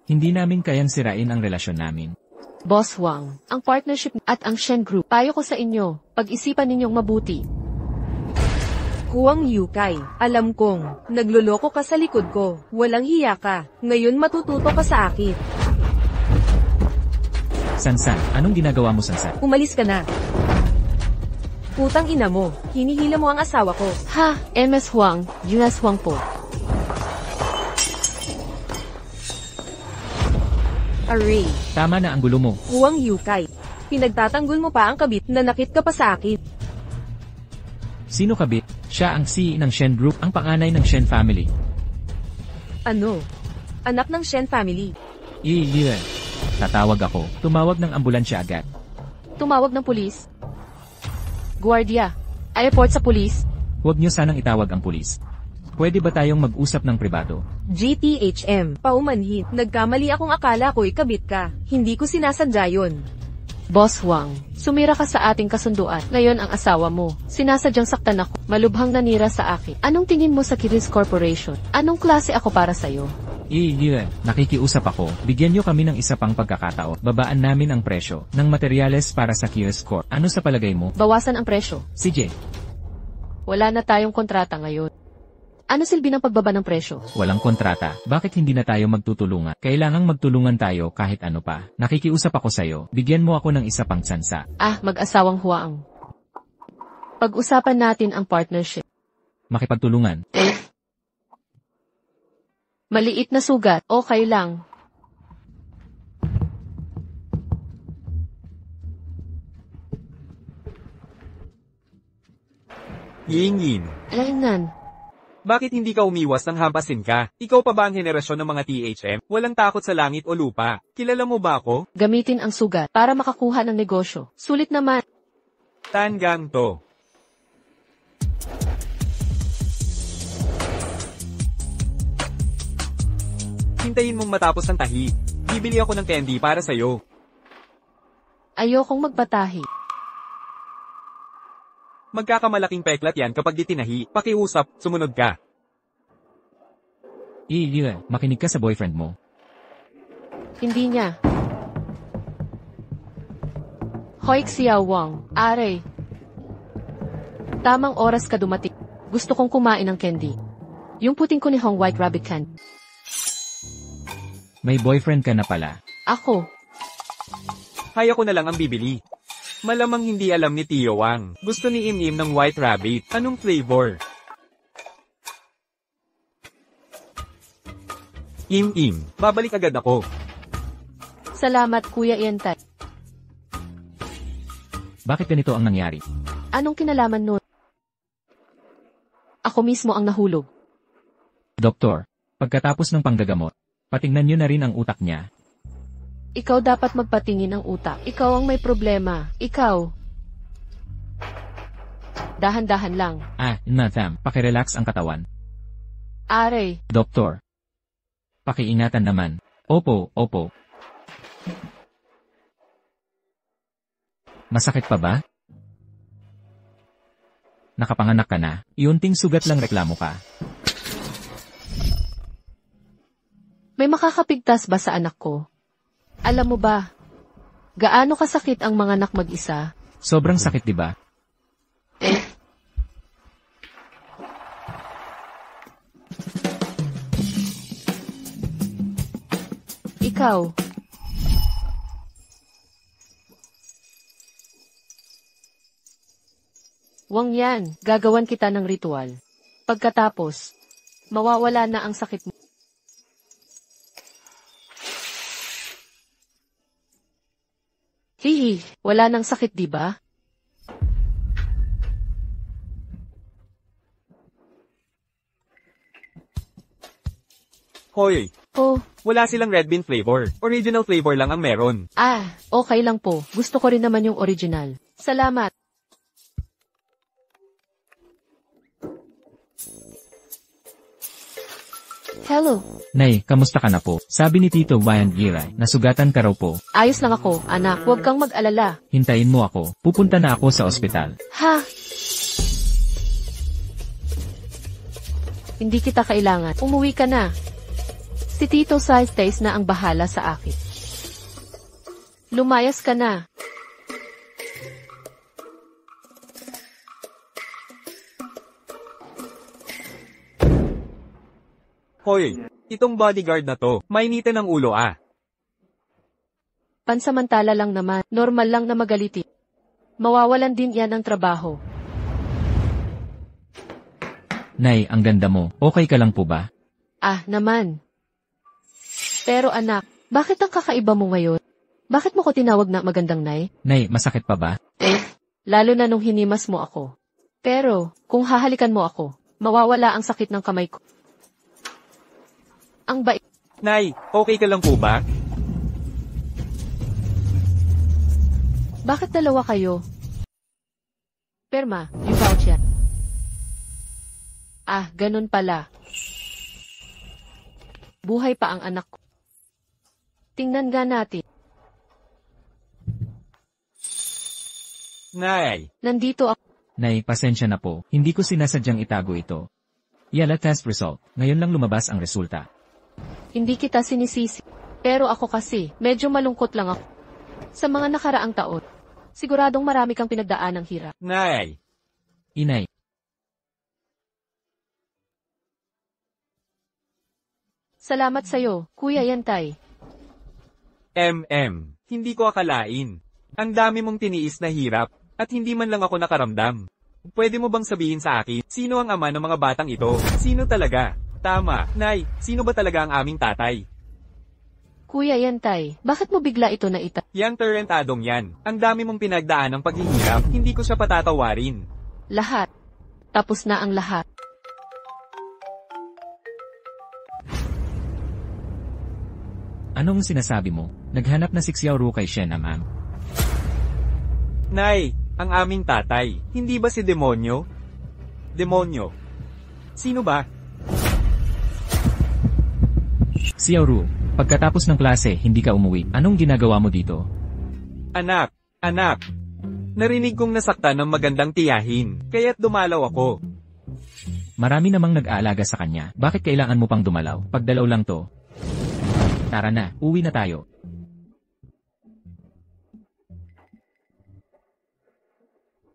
Hindi namin kayang sirain ang relasyon namin. Boss Wang, ang partnership at ang Shen Group, payo ko sa inyo, pag-isipan ninyong mabuti. Huang Yukai, alam kong, nagluloko ka sa likod ko, walang hiya ka, ngayon matututo ka sa akin. Sansan, anong ginagawa mo, Sansan? Umalis ka na. Putang ina mo, hinihila mo ang asawa ko. Ha, MS Huang, US Huang po. Aray, Tama na ang gulo mo. Huang Yukai, pinagtatanggol mo pa ang kabit na nakit ka pa sa akin. Sino kabit? Siya ang CEO ng Shen Group, ang panganay ng Shen Family. Ano? Anak ng Shen family. Iilan. Tatawag ako. Tumawag ng ambulansya agad. Tumawag ng pulis. Guardia, I report sa pulis. Huwag niyo sanang itawag ang pulis. Pwede ba tayong mag-usap ng pribado? GTHM, paumanhin. Nagkamali akong akala ko'y kabit ka. Hindi ko sinasadya yun. Boss Wang, sumira ka sa ating kasunduan. Ngayon ang asawa mo. Sinasadyang saktan ako. Malubhang nanira sa akin. Anong tingin mo sa Kiris Corporation? Anong klase ako para sa'yo? Nakikiusap ako. Bigyan niyo kami ng isa pang pagkakataon. Babaan namin ang presyo ng materyales para sa Kiris Corp. Ano sa palagay mo? Bawasan ang presyo. CJ, Wala na tayong kontrata ngayon. Ano silbi ng pagbaba ng presyo? walang kontrata. Bakit hindi na tayo magtutulungan? Kailangang magtulungan tayo kahit ano pa. Nakikiusap ako sa'yo. Bigyan mo ako ng isa pang tsansa. Mag-asawang Huang. Pag-usapan natin ang partnership. Makipagtulungan. Maliit na sugat, okay lang. Ying-yin, Alaynan, bakit hindi ka umiwas nang hampasin ka? Ikaw pa ba ang henerasyon ng mga THM? Walang takot sa langit o lupa. Kilala mo ba ako? gamitin ang sugat para makakuha ng negosyo. Sulit naman. Tangang to. Hintayin mong matapos ang tahi. bibili ako ng candy para sa'yo. Ayokong magbatahi. Magkakamalaking peklat yan kapag di tinahi. Pakiusap, sumunod ka. Makinig ka sa boyfriend mo. Hindi niya. Hoy Xiao Wang, are. Tamang oras ka dumating. Gusto kong kumain ng candy. Yung puting kunihong white rabbit candy. May boyfriend ka na pala. Ako. Hay ako na lang ang bibili. Malamang hindi alam ni Tio Wang. Gusto ni Im ng white rabbit. Anong flavor? Im, babalik agad ako. Salamat Kuya Yentay. Bakit ganito ang nangyari? Anong kinalaman nun? Ako mismo ang nahulog. Doktor, pagkatapos ng panggagamot, patingnan niyo na rin ang utak niya. Ikaw dapat magpatingin ng utak. Ikaw ang may problema. Ikaw. Dahan-dahan lang. Nathan, pakirelax ang katawan. Are. Doktor. Pakiingatan naman. Opo. Masakit pa ba? Nakapanganak ka na, iunting sugat lang reklamo ka. May makakapigtas ba sa anak ko? Alam mo ba, gaano kasakit ang mga anak mag-isa? Sobrang sakit, di ba? Ikaw. Wang yan, gagawan kita ng ritual. Pagkatapos, mawawala na ang sakit mo. Hihi, wala nang sakit di ba? Hoy, Oh, wala silang red bean flavor. Original flavor lang ang meron. okay lang po. Gusto ko rin naman yung original. Salamat. Hello. Nay, kamusta ka na po? Sabi ni Tito Wayan Giray, nasugatan ka raw po. Ayos lang ako, anak. Huwag kang mag-alala. Hintayin mo ako. Pupunta na ako sa ospital. Ha? Hindi kita kailangan. Umuwi ka na. Si Tito Saistes na ang bahala sa akin. Lumayas ka na. Hoy, itong bodyguard na to, mainitan ng ulo Pansamantala lang naman, normal lang na magalitin. Mawawalan din yan ng trabaho. Nay, ang ganda mo. Okay ka lang po ba? Naman. Pero anak, bakit ang kakaiba mo ngayon? Bakit mo ko tinawag na magandang nay? Nay, masakit pa ba? Lalo na nung hinimas mo ako. Pero, kung hahalikan mo ako, mawawala ang sakit ng kamay ko. Ang bait. Nay, okay ka lang po ba? Bakit dalawa kayo? Perma, yung voucher. Ganun pala. Buhay pa ang anak ko. Tingnan nga natin. Nay, Nandito ako. Nay, pasensya na po. Hindi ko sinasadyang itago ito. Yala test result. Ngayon lang lumabas ang resulta. Hindi kita sinisisi. Pero ako kasi, medyo malungkot lang ako. Sa mga nakaraang taon, siguradong marami kang pinagdaan ng hirap. Nay, Inay, Salamat sa'yo, Kuya Yantay. hindi ko akalain. Ang dami mong tiniis na hirap, at hindi man lang ako nakaramdam. Pwede mo bang sabihin sa akin, sino ang ama ng mga batang ito? Sino talaga? Tama, Nay, sino ba talaga ang aming tatay? Kuya Yantay, bakit mo bigla ito na ita? Yang tarantadong yan. Ang dami mong pinagdaan ng paghihirap, hindi ko siya patatawarin. Lahat. Tapos na ang lahat. anong sinasabi mo? Naghanap na si Xiao Ru kay Shen Amam. Nay, ang aming tatay, hindi ba si demonyo? Demonyo? Sino ba? Xiao Ru, Pagkatapos ng klase, hindi ka umuwi. Anong ginagawa mo dito? Anak, anak. Narinig kong nasaktan ng magandang tiyahin, kaya't dumalaw ako. Marami namang nag-aalaga sa kanya. Bakit kailangan mo pang dumalaw? Pagdalaw lang to. Tara na, uwi na tayo.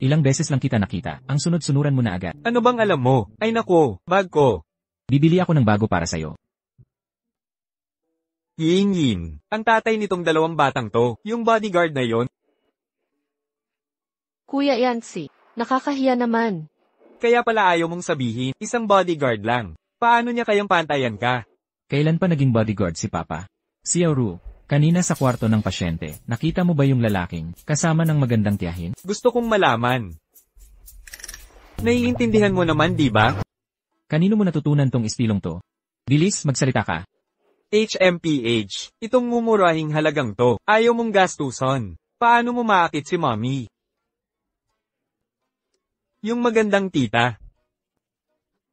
Ilang beses lang kita nakita. Ang sunod-sunuran mo na agad. Ano bang alam mo? Ay nako, bag ko. Bibili ako ng bago para sa'yo. Yin. Ang tatay nitong dalawang batang to, yung bodyguard na yon. Kuya Yancy, nakakahiya naman. Kaya pala ayaw mong sabihin, isang bodyguard lang. Paano niya kayang pantayan ka? Kailan pa naging bodyguard si Papa? Si Auru, kanina sa kwarto ng pasyente, nakita mo ba yung lalaking, kasama ng magandang tiyahin? Gusto kong malaman. Naiintindihan mo naman, di ba? Kanino mo natutunan tong istilong to? Bilis, magsalita ka. HMPH, itong mumurahing halagang to, ayaw mong gastuson. Paano mo maakit si mommy? Yung magandang tita.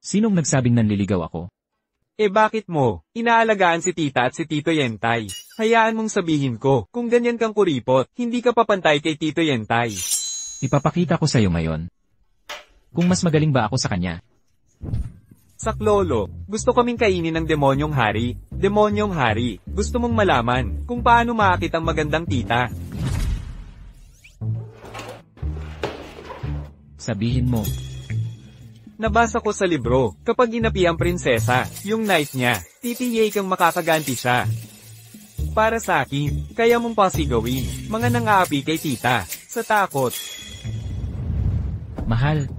Sinong nagsabing nanliligaw ako? Eh bakit mo? Inaalagaan si tita at si Tito Yentay. Hayaan mong sabihin ko, kung ganyan kang kuripot, hindi ka papantay kay Tito Yentay. Ipapakita ko sa'yo ngayon. Kung mas magaling ba ako sa kanya? Saklolo, gusto kaming kainin ng demonyong hari. Demonyong hari, gusto mong malaman kung paano maakit ang magandang tita. Sabihin mo. Nabasa ko sa libro, kapag inapi ang prinsesa, yung knight niya, titiyay kang makakaganti siya. Para sa akin, kaya mong pasigawin, mga nang-aapi kay tita, sa takot. Mahal.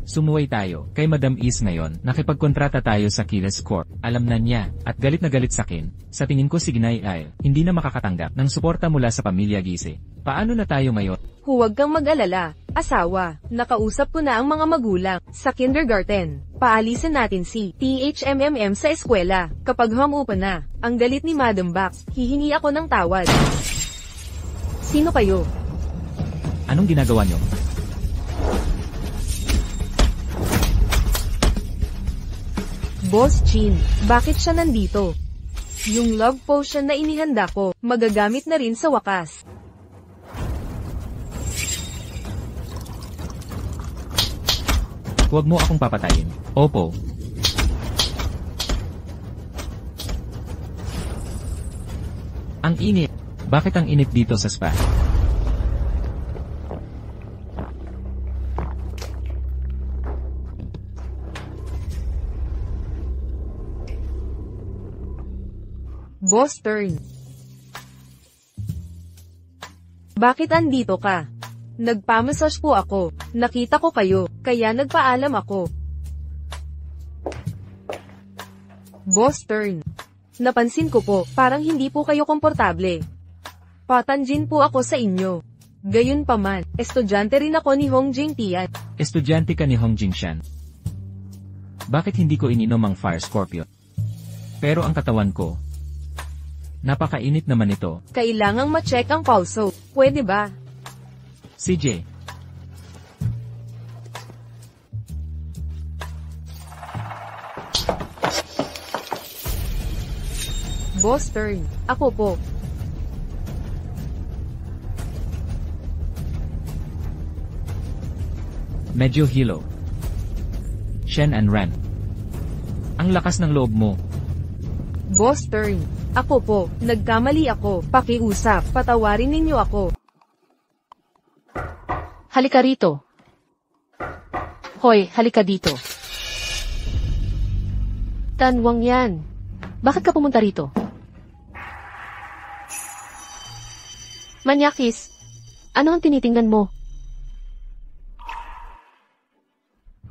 Sumuway tayo, kay Madam Is ngayon, nakipagkontrata tayo sa Kiles Corp. Alam na niya, at galit na galit sa akin. Sa tingin ko si Ginay Isle, hindi na makakatanggap ng suporta mula sa pamilya Gise. Paano na tayo ngayon? Huwag kang mag-alala, asawa. Nakausap ko na ang mga magulang sa kindergarten. Paalisin natin si THMMM sa eskwela. Kapag humupa na, ang galit ni Madam Bax, hihingi ako ng tawad. Sino kayo? Anong ginagawa niyo? Boss Chin, bakit siya nandito? Yung love potion na inihanda ko, magagamit na rin sa wakas. Huwag mo akong papatayin. Opo. Ang init. Bakit ang init dito sa spa? Boss turn. Bakit andito ka? Nagpamassage po ako. Nakita ko kayo, kaya nagpaalam ako. Boss turn. Napansin ko po, parang hindi po kayo komportable. Patanjin po ako sa inyo. Gayunpaman, estudyante rin ako ni Hong Jing Tian. Estudyante ka ni Hong Jingshan. Bakit hindi ko ininom ang Fire Scorpion? Pero ang katawan ko, napakainit naman ito. Kailangang ma-check ang pulso. Pwede ba? CJ. Boss turn. Ako po. Medyo hilo. Shen and Ren. Ang lakas ng loob mo. Boss turn. Ako po, nagkamali ako. Pakiusap, patawarin ninyo ako. Halika rito. Hoy, halika dito. Tanwang yan. Bakit ka pumunta rito? Manyakis, ano ang tinitingnan mo?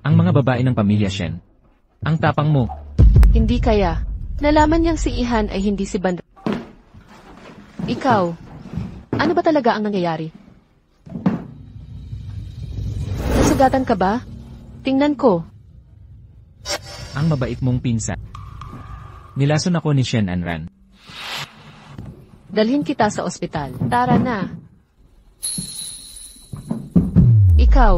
Ang mga babae ng pamilya Shen. Ang tapang mo. Hindi kaya. Nalaman niyang si Ihan ay hindi si Banda. Ikaw, ano ba talaga ang nangyayari? Nasugatan ka ba? Tingnan ko. Ang mabait mong pinsan. Nilason ako ni Shen Anran. Dalhin kita sa ospital. Tara na. Ikaw,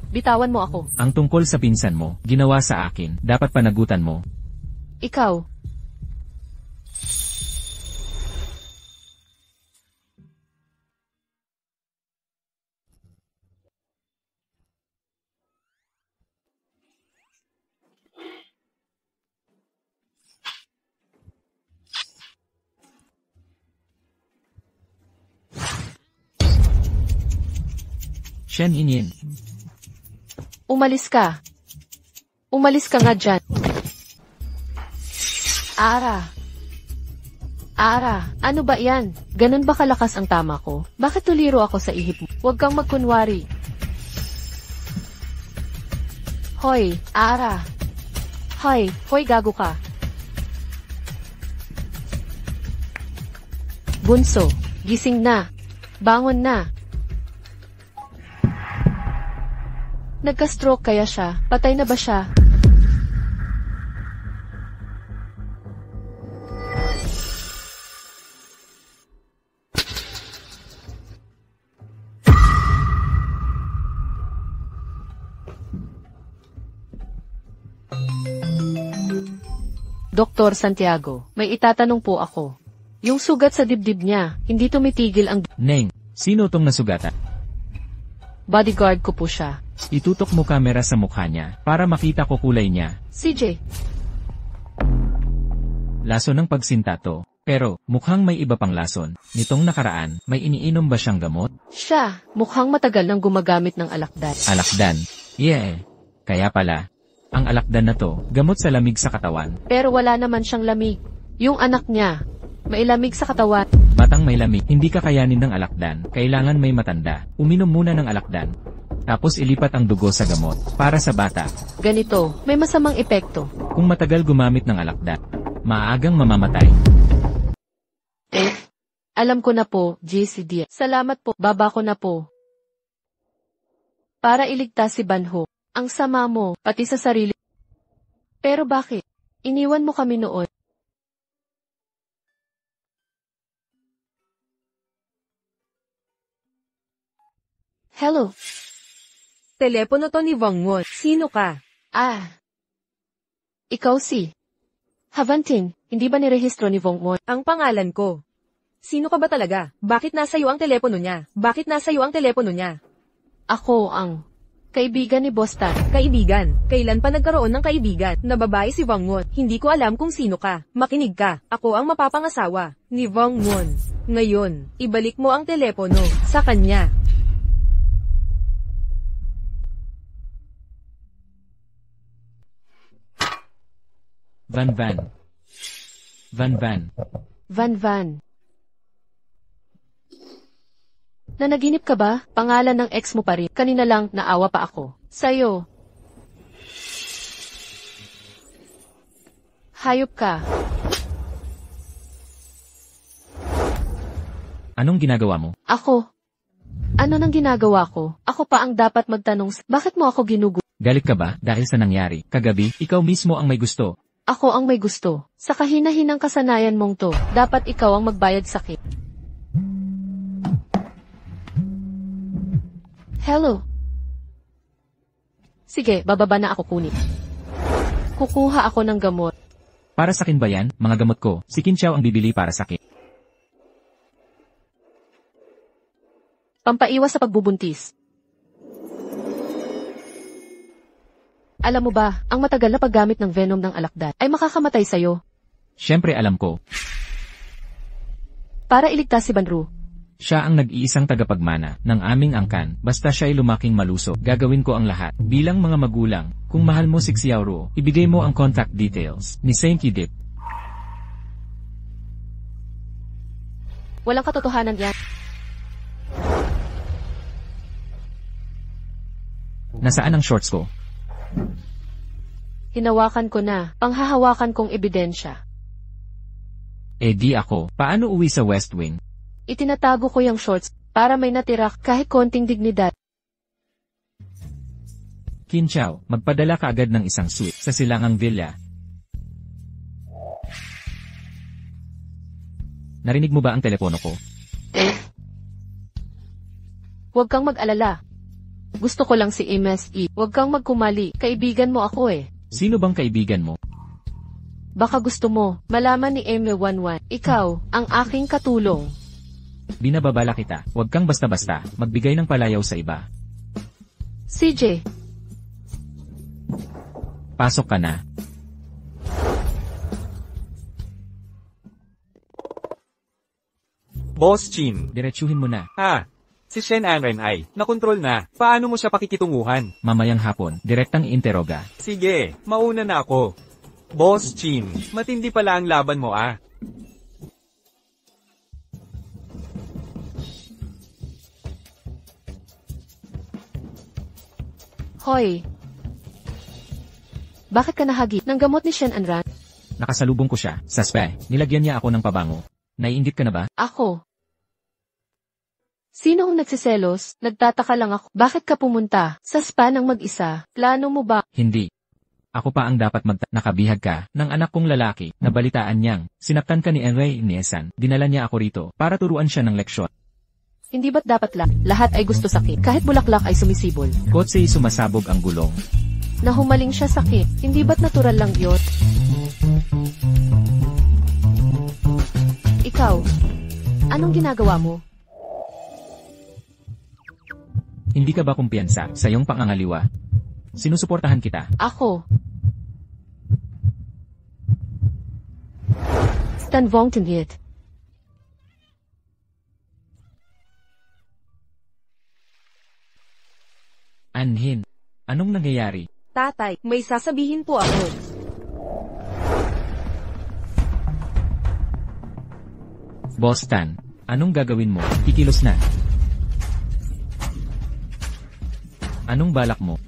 bitawan mo ako. Ang tungkol sa pinsan mo, ginawa sa akin, dapat panagutan mo. Ikaw. Shen Inyin. Umalis ka. Umalis ka nga dyan. Ara, ano ba yan? Ganun ba kalakas ang tama ko? Bakit tuliro ako sa ihip mo? Huwag kang magkunwari. Hoy, Ara. Hoy, gago ka. Bunso, gising na. Bangon na. Nagka-stroke kaya siya? Patay na ba siya? Dr. Santiago, may itatanong po ako. Yung sugat sa dibdib niya, hindi tumitigil ang Neng, sino tong nasugatan? bodyguard ko po siya. Itutok mo kamera sa mukha niya, para makita ko kulay niya. CJ, Lason ng pagsinta to. Pero, mukhang may iba pang lason. Nitong nakaraan, may iniinom ba siyang gamot? siya, mukhang matagal nang gumagamit ng alakdan. Alakdan. Yeah. Kaya pala, ang alakdan na to, gamot sa lamig sa katawan. Pero wala naman siyang lamig. Yung anak niya, may lamig sa katawan. Batang may lamig, hindi kakayanin ng alakdan. Kailangan may matanda. Uminom muna ng alakdan. Tapos ilipat ang dugo sa gamot. Para sa bata. Ganito, may masamang epekto. Kung matagal gumamit ng alakdan, maagang mamamatay. Alam ko na po, GCD. Salamat po, baba ko na po. Para iligtas si Banho. Ang sama mo, pati sa sarili. Pero bakit? Iniwan mo kami noon. Hello? Telepono to ni Wangwon. Sino ka? Ikaw si Havantin, hindi ba nirehistro ni Wongwon? Ang pangalan ko. Sino ka ba talaga? Bakit nasa iyo ang telepono niya? Bakit nasa iyo ang telepono niya? Ako ang kaibigan ni Boston. Kaibigan. Kailan pa nagkaroon ng kaibigan? Na babae si Wangwon. Hindi ko alam kung sino ka. Makinig ka. Ako ang mapapangasawa ni Wangwon. Ngayon, ibalik mo ang telepono sa kanya. Van. Van. Nanaginip ka ba? Pangalan ng ex mo pa rin. Kanina lang, naawa pa ako. Sa'yo. Hayop ka. Anong ginagawa mo? Ako. Ano nang ginagawa ko? Ako pa ang dapat magtanong bakit mo ako ginugo? Galit ka ba dahil sa nangyari? Kagabi, ikaw mismo ang may gusto. Ako ang may gusto. Sa kahina-hinang kasanayan mong to, dapat ikaw ang magbayad sakit. Hello? Sige, bababa na ako kunin. Kukuha ako ng gamot. Para sa akin ba yan, mga gamot ko? Si Kinchao ang bibili para sa akin. Pampaiwas sa pagbubuntis. Alam mo ba, ang matagal na paggamit ng venom ng alakdan ay makakamatay sa'yo. Siyempre alam ko. Para iligtas si Banru. Siya ang nag-iisang tagapagmana ng aming angkan, basta siya ay lumaking maluso, gagawin ko ang lahat. Bilang mga magulang, kung mahal mo si Xiaoru, ibigay mo ang contact details ni Saint Kidip. Walang katotohanan yan. Nasaan ang shorts ko? Hinawakan ko na, panghahawakan kong ebidensya. Eh di ako, paano uwi sa West Wing? Itinatago ko yung shorts para may natira kahit konting dignidad. Kinchao, magpadala ka agad ng isang suite sa Silangang Villa. Narinig mo ba ang telepono ko? Huwag kang mag-alala. Gusto ko lang si MSE. Huwag kang magkumali. Kaibigan mo ako eh. Sino bang kaibigan mo? Baka gusto mo malaman ni M11. Ikaw, ang aking katulong. Binababala kita, huwag kang basta-basta, magbigay ng palayaw sa iba. CJ. Pasok ka na. Boss Chin. Diretsuhin mo na. Si Shen Anren ay, nakontrol na. Paano mo siya pakikitunguhan? Mamayang hapon, direktang iinteroga. Sige, mauna na ako. Boss Chin, matindi pala ang laban mo ah. Hoy! Bakit ka nahagi ng gamot ni Shen Anran? Nakasalubong ko siya, sa spa. Nilagyan niya ako ng pabango. Naiinggit ka na ba? Ako. Sino ang nagsiselos? Nagtataka lang ako. Bakit ka pumunta sa spa ng mag-isa? Plano mo ba? Hindi. Ako pa ang dapat nakabihag ka ng anak kong lalaki na balitaan niyang sinaktan ka ni Enray Niesan. Dinala niya ako rito para turuan siya ng leksyon. Hindi ba't dapat lahat ay gusto sakit? Kahit bulaklak ay sumisibol. Kotsey sumasabog ang gulong. Nahumaling siya sakit. Hindi ba't natural lang yun? Ikaw, anong ginagawa mo? Hindi ka ba kumpiyansa sa iyong pangangaliwa? Sinusuportahan kita. Ako. Stan Vong Tinhit. Anhin, anong nangyayari? Tatay, may sasabihin po ako. Boss Tan, anong gagawin mo? Kikilos na. Anong balak mo?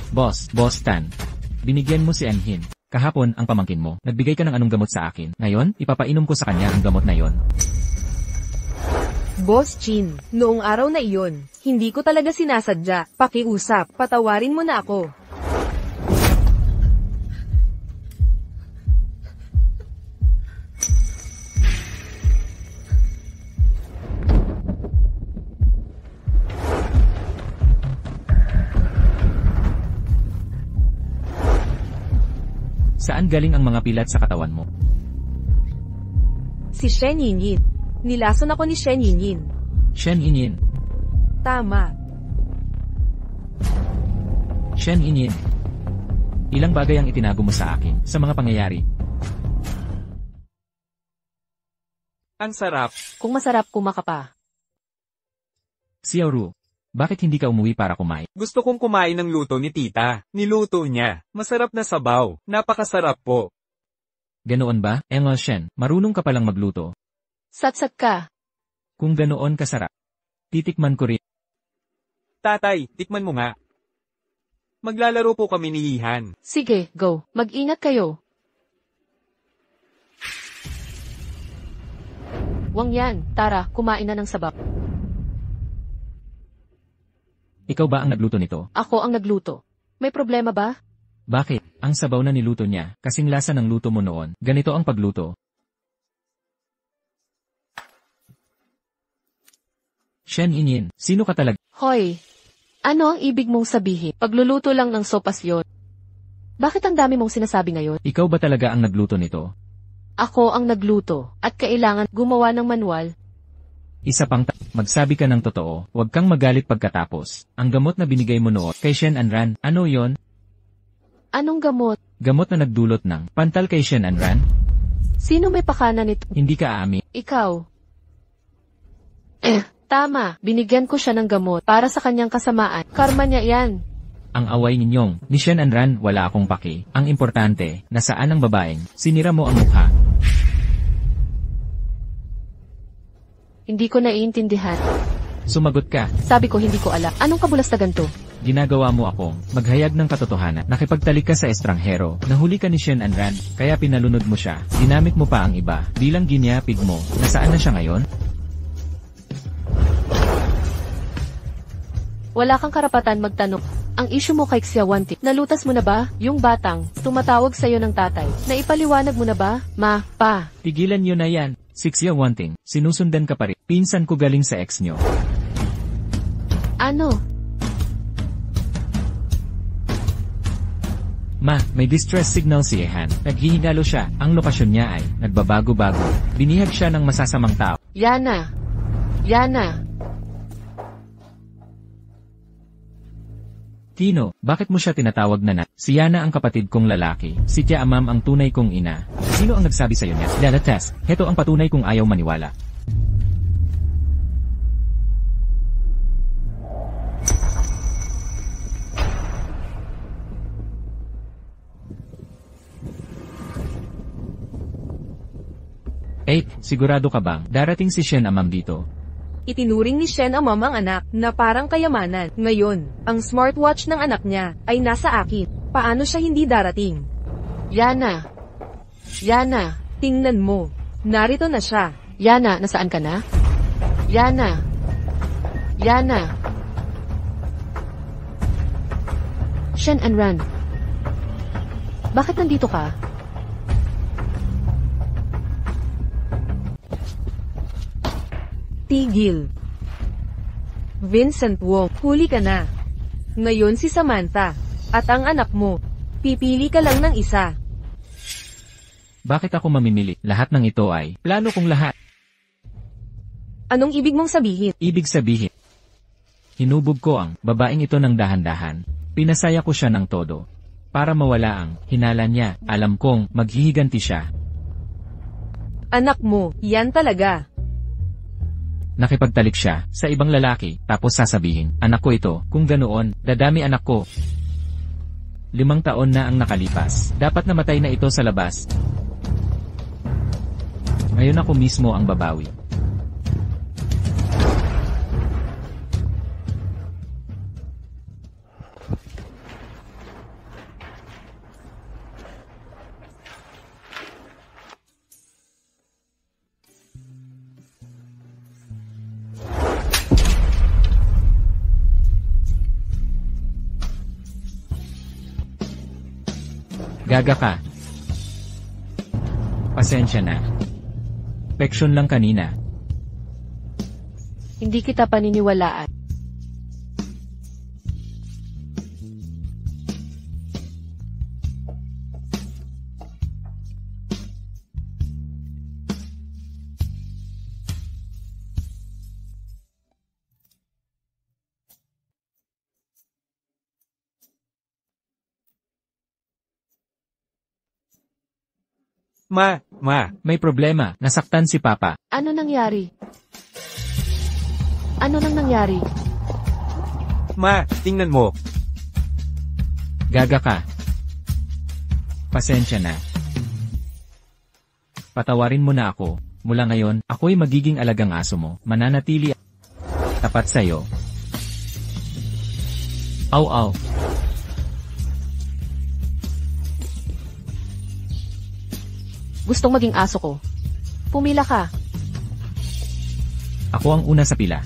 Boss Tan. Binigyan mo si Anhin. Kahapon ang pamangkin mo. Nagbigay ka ng anong gamot sa akin. Ngayon, ipapainom ko sa kanya ang gamot na yon. Boss Chin, noong araw na iyon, hindi ko talaga sinasadya. Pakiusap, patawarin mo na ako. Saan galing ang mga pilat sa katawan mo? Si Shen Yinyin. Nilason ako ni Shen Yinyin. Shen Yinyin. Tama. Shen Yinyin. Ilang bagay ang itinago mo sa akin sa mga pangyayari. Ang sarap. Kung masarap, kumaka pa. Xiaoru, bakit hindi ka umuwi para kumain? Gusto kong kumain ng luto ni tita. Niluto niya. Masarap na sabaw. Napakasarap po. Ganoon ba? Engel Shen, marunong ka palang magluto. Satsat ka. Kung ganoon kasarap, titikman ko rin. Tatay, tikman mo nga. Maglalaro po kami ni Yihan. Sige, go. Mag-ingat kayo. Wang Yan, tara, kumain na ng sabak. Ikaw ba ang nagluto nito? Ako ang nagluto. May problema ba? Bakit? Ang sabaw na niluto niya, kasing lasa ng luto mo noon. Ganito ang pagluto. Shen Yinyin, sino ka talaga? Hoy, ano ang ibig mong sabihin? Pagluluto lang ng sopas yon. Bakit ang dami mong sinasabi ngayon? Ikaw ba talaga ang nagluto nito? Ako ang nagluto, at kailangan gumawa ng manual. Isa pang magsabi ka ng totoo, huwag kang magalit pagkatapos. Ang gamot na binigay mo noon kay Shen Anran, ano yon? Anong gamot? Gamot na nagdulot ng pantal kay Shen Anran? Sino may pakana nito? Hindi ka aamin. Ikaw. Tama, binigyan ko siya ng gamot para sa kanyang kasamaan. Karma niya yan. Ang away ninyong ni Shen Anran wala akong paki. Ang importante, nasaan ang babaeng sinira mo ang mukha. Hindi ko naiintindihan. Sumagot ka. Sabi ko hindi ko alam. Anong kabulastagan to? Ginagawa mo akong maghayag ng katotohanan. Nakipagtalik ka sa estranghero. Nahuli ka ni Shen Anran, kaya pinalunod mo siya. Dinamit mo pa ang iba. Bilang ginyapig mo, nasaan na siya ngayon? Wala kang karapatan magtanong. Ang issue mo kay Xiaowanti, nalutas mo na ba? Yung batang, tumatawag sa'yo ng tatay. Naipaliwanag mo na ba? Ma, pa. Tigilan nyo na yan. Si Xiaowanting, sinusundan ka pa rin. Pinsan ko galing sa ex nyo. Ano? Ma, may distress signal si Ehan. Naghihingalo siya. Ang lokasyon niya ay nagbabago-bago. Binihag siya ng masasamang tao. Yana. Yana. Kino, bakit mo siya tinatawag na? Si Yana ang kapatid kong lalaki, si Tia Amam ang tunay kong ina. Sino ang nagsabi sa'yo niya? Lalatas, heto ang patunay kung ayaw maniwala. Sigurado ka bang darating si Shen Amam dito? Itinuring ni Shen Amam ang anak na parang kayamanan. Ngayon, ang smartwatch ng anak niya ay nasa akin. Paano siya hindi darating? Yana! Yana! Tingnan mo. Narito na siya. Yana, nasaan ka na? Yana! Yana! Shen and Ran. Bakit nandito ka? Tigil. Vincent Wong, huli ka na. Ngayon si Samantha. At ang anak mo. Pipili ka lang ng isa. Bakit ako mamimili? Lahat ng ito ay plano kong lahat. Anong ibig mong sabihin? Ibig sabihin, hinubog ko ang babaeng ito ng dahan-dahan. Pinasaya ko siya ng todo. Para mawala ang hinala niya, alam kong maghihiganti siya. Anak mo, yan talaga. Nakipagtalik siya sa ibang lalaki, tapos sasabihin, anak ko ito, kung ganoon, dadami anak ko. 5 taon na ang nakalipas, dapat namatay na ito sa labas. Ngayon ako mismo ang babawi. Gaga ka. Pasensya na. Peksyon lang kanina. Hindi kita paniniwalaan. Ma, May problema, nasaktan si Papa. Ano nangyari? Ano nang nangyari? ma, tingnan mo. Gaga ka. Pasensya na. Patawarin mo na ako. Mula ngayon, ako'y magiging alagang aso mo. Mananatili tapat sa'yo. Aw. Gustong maging aso ko. Pumila ka. Ako ang una sa pila.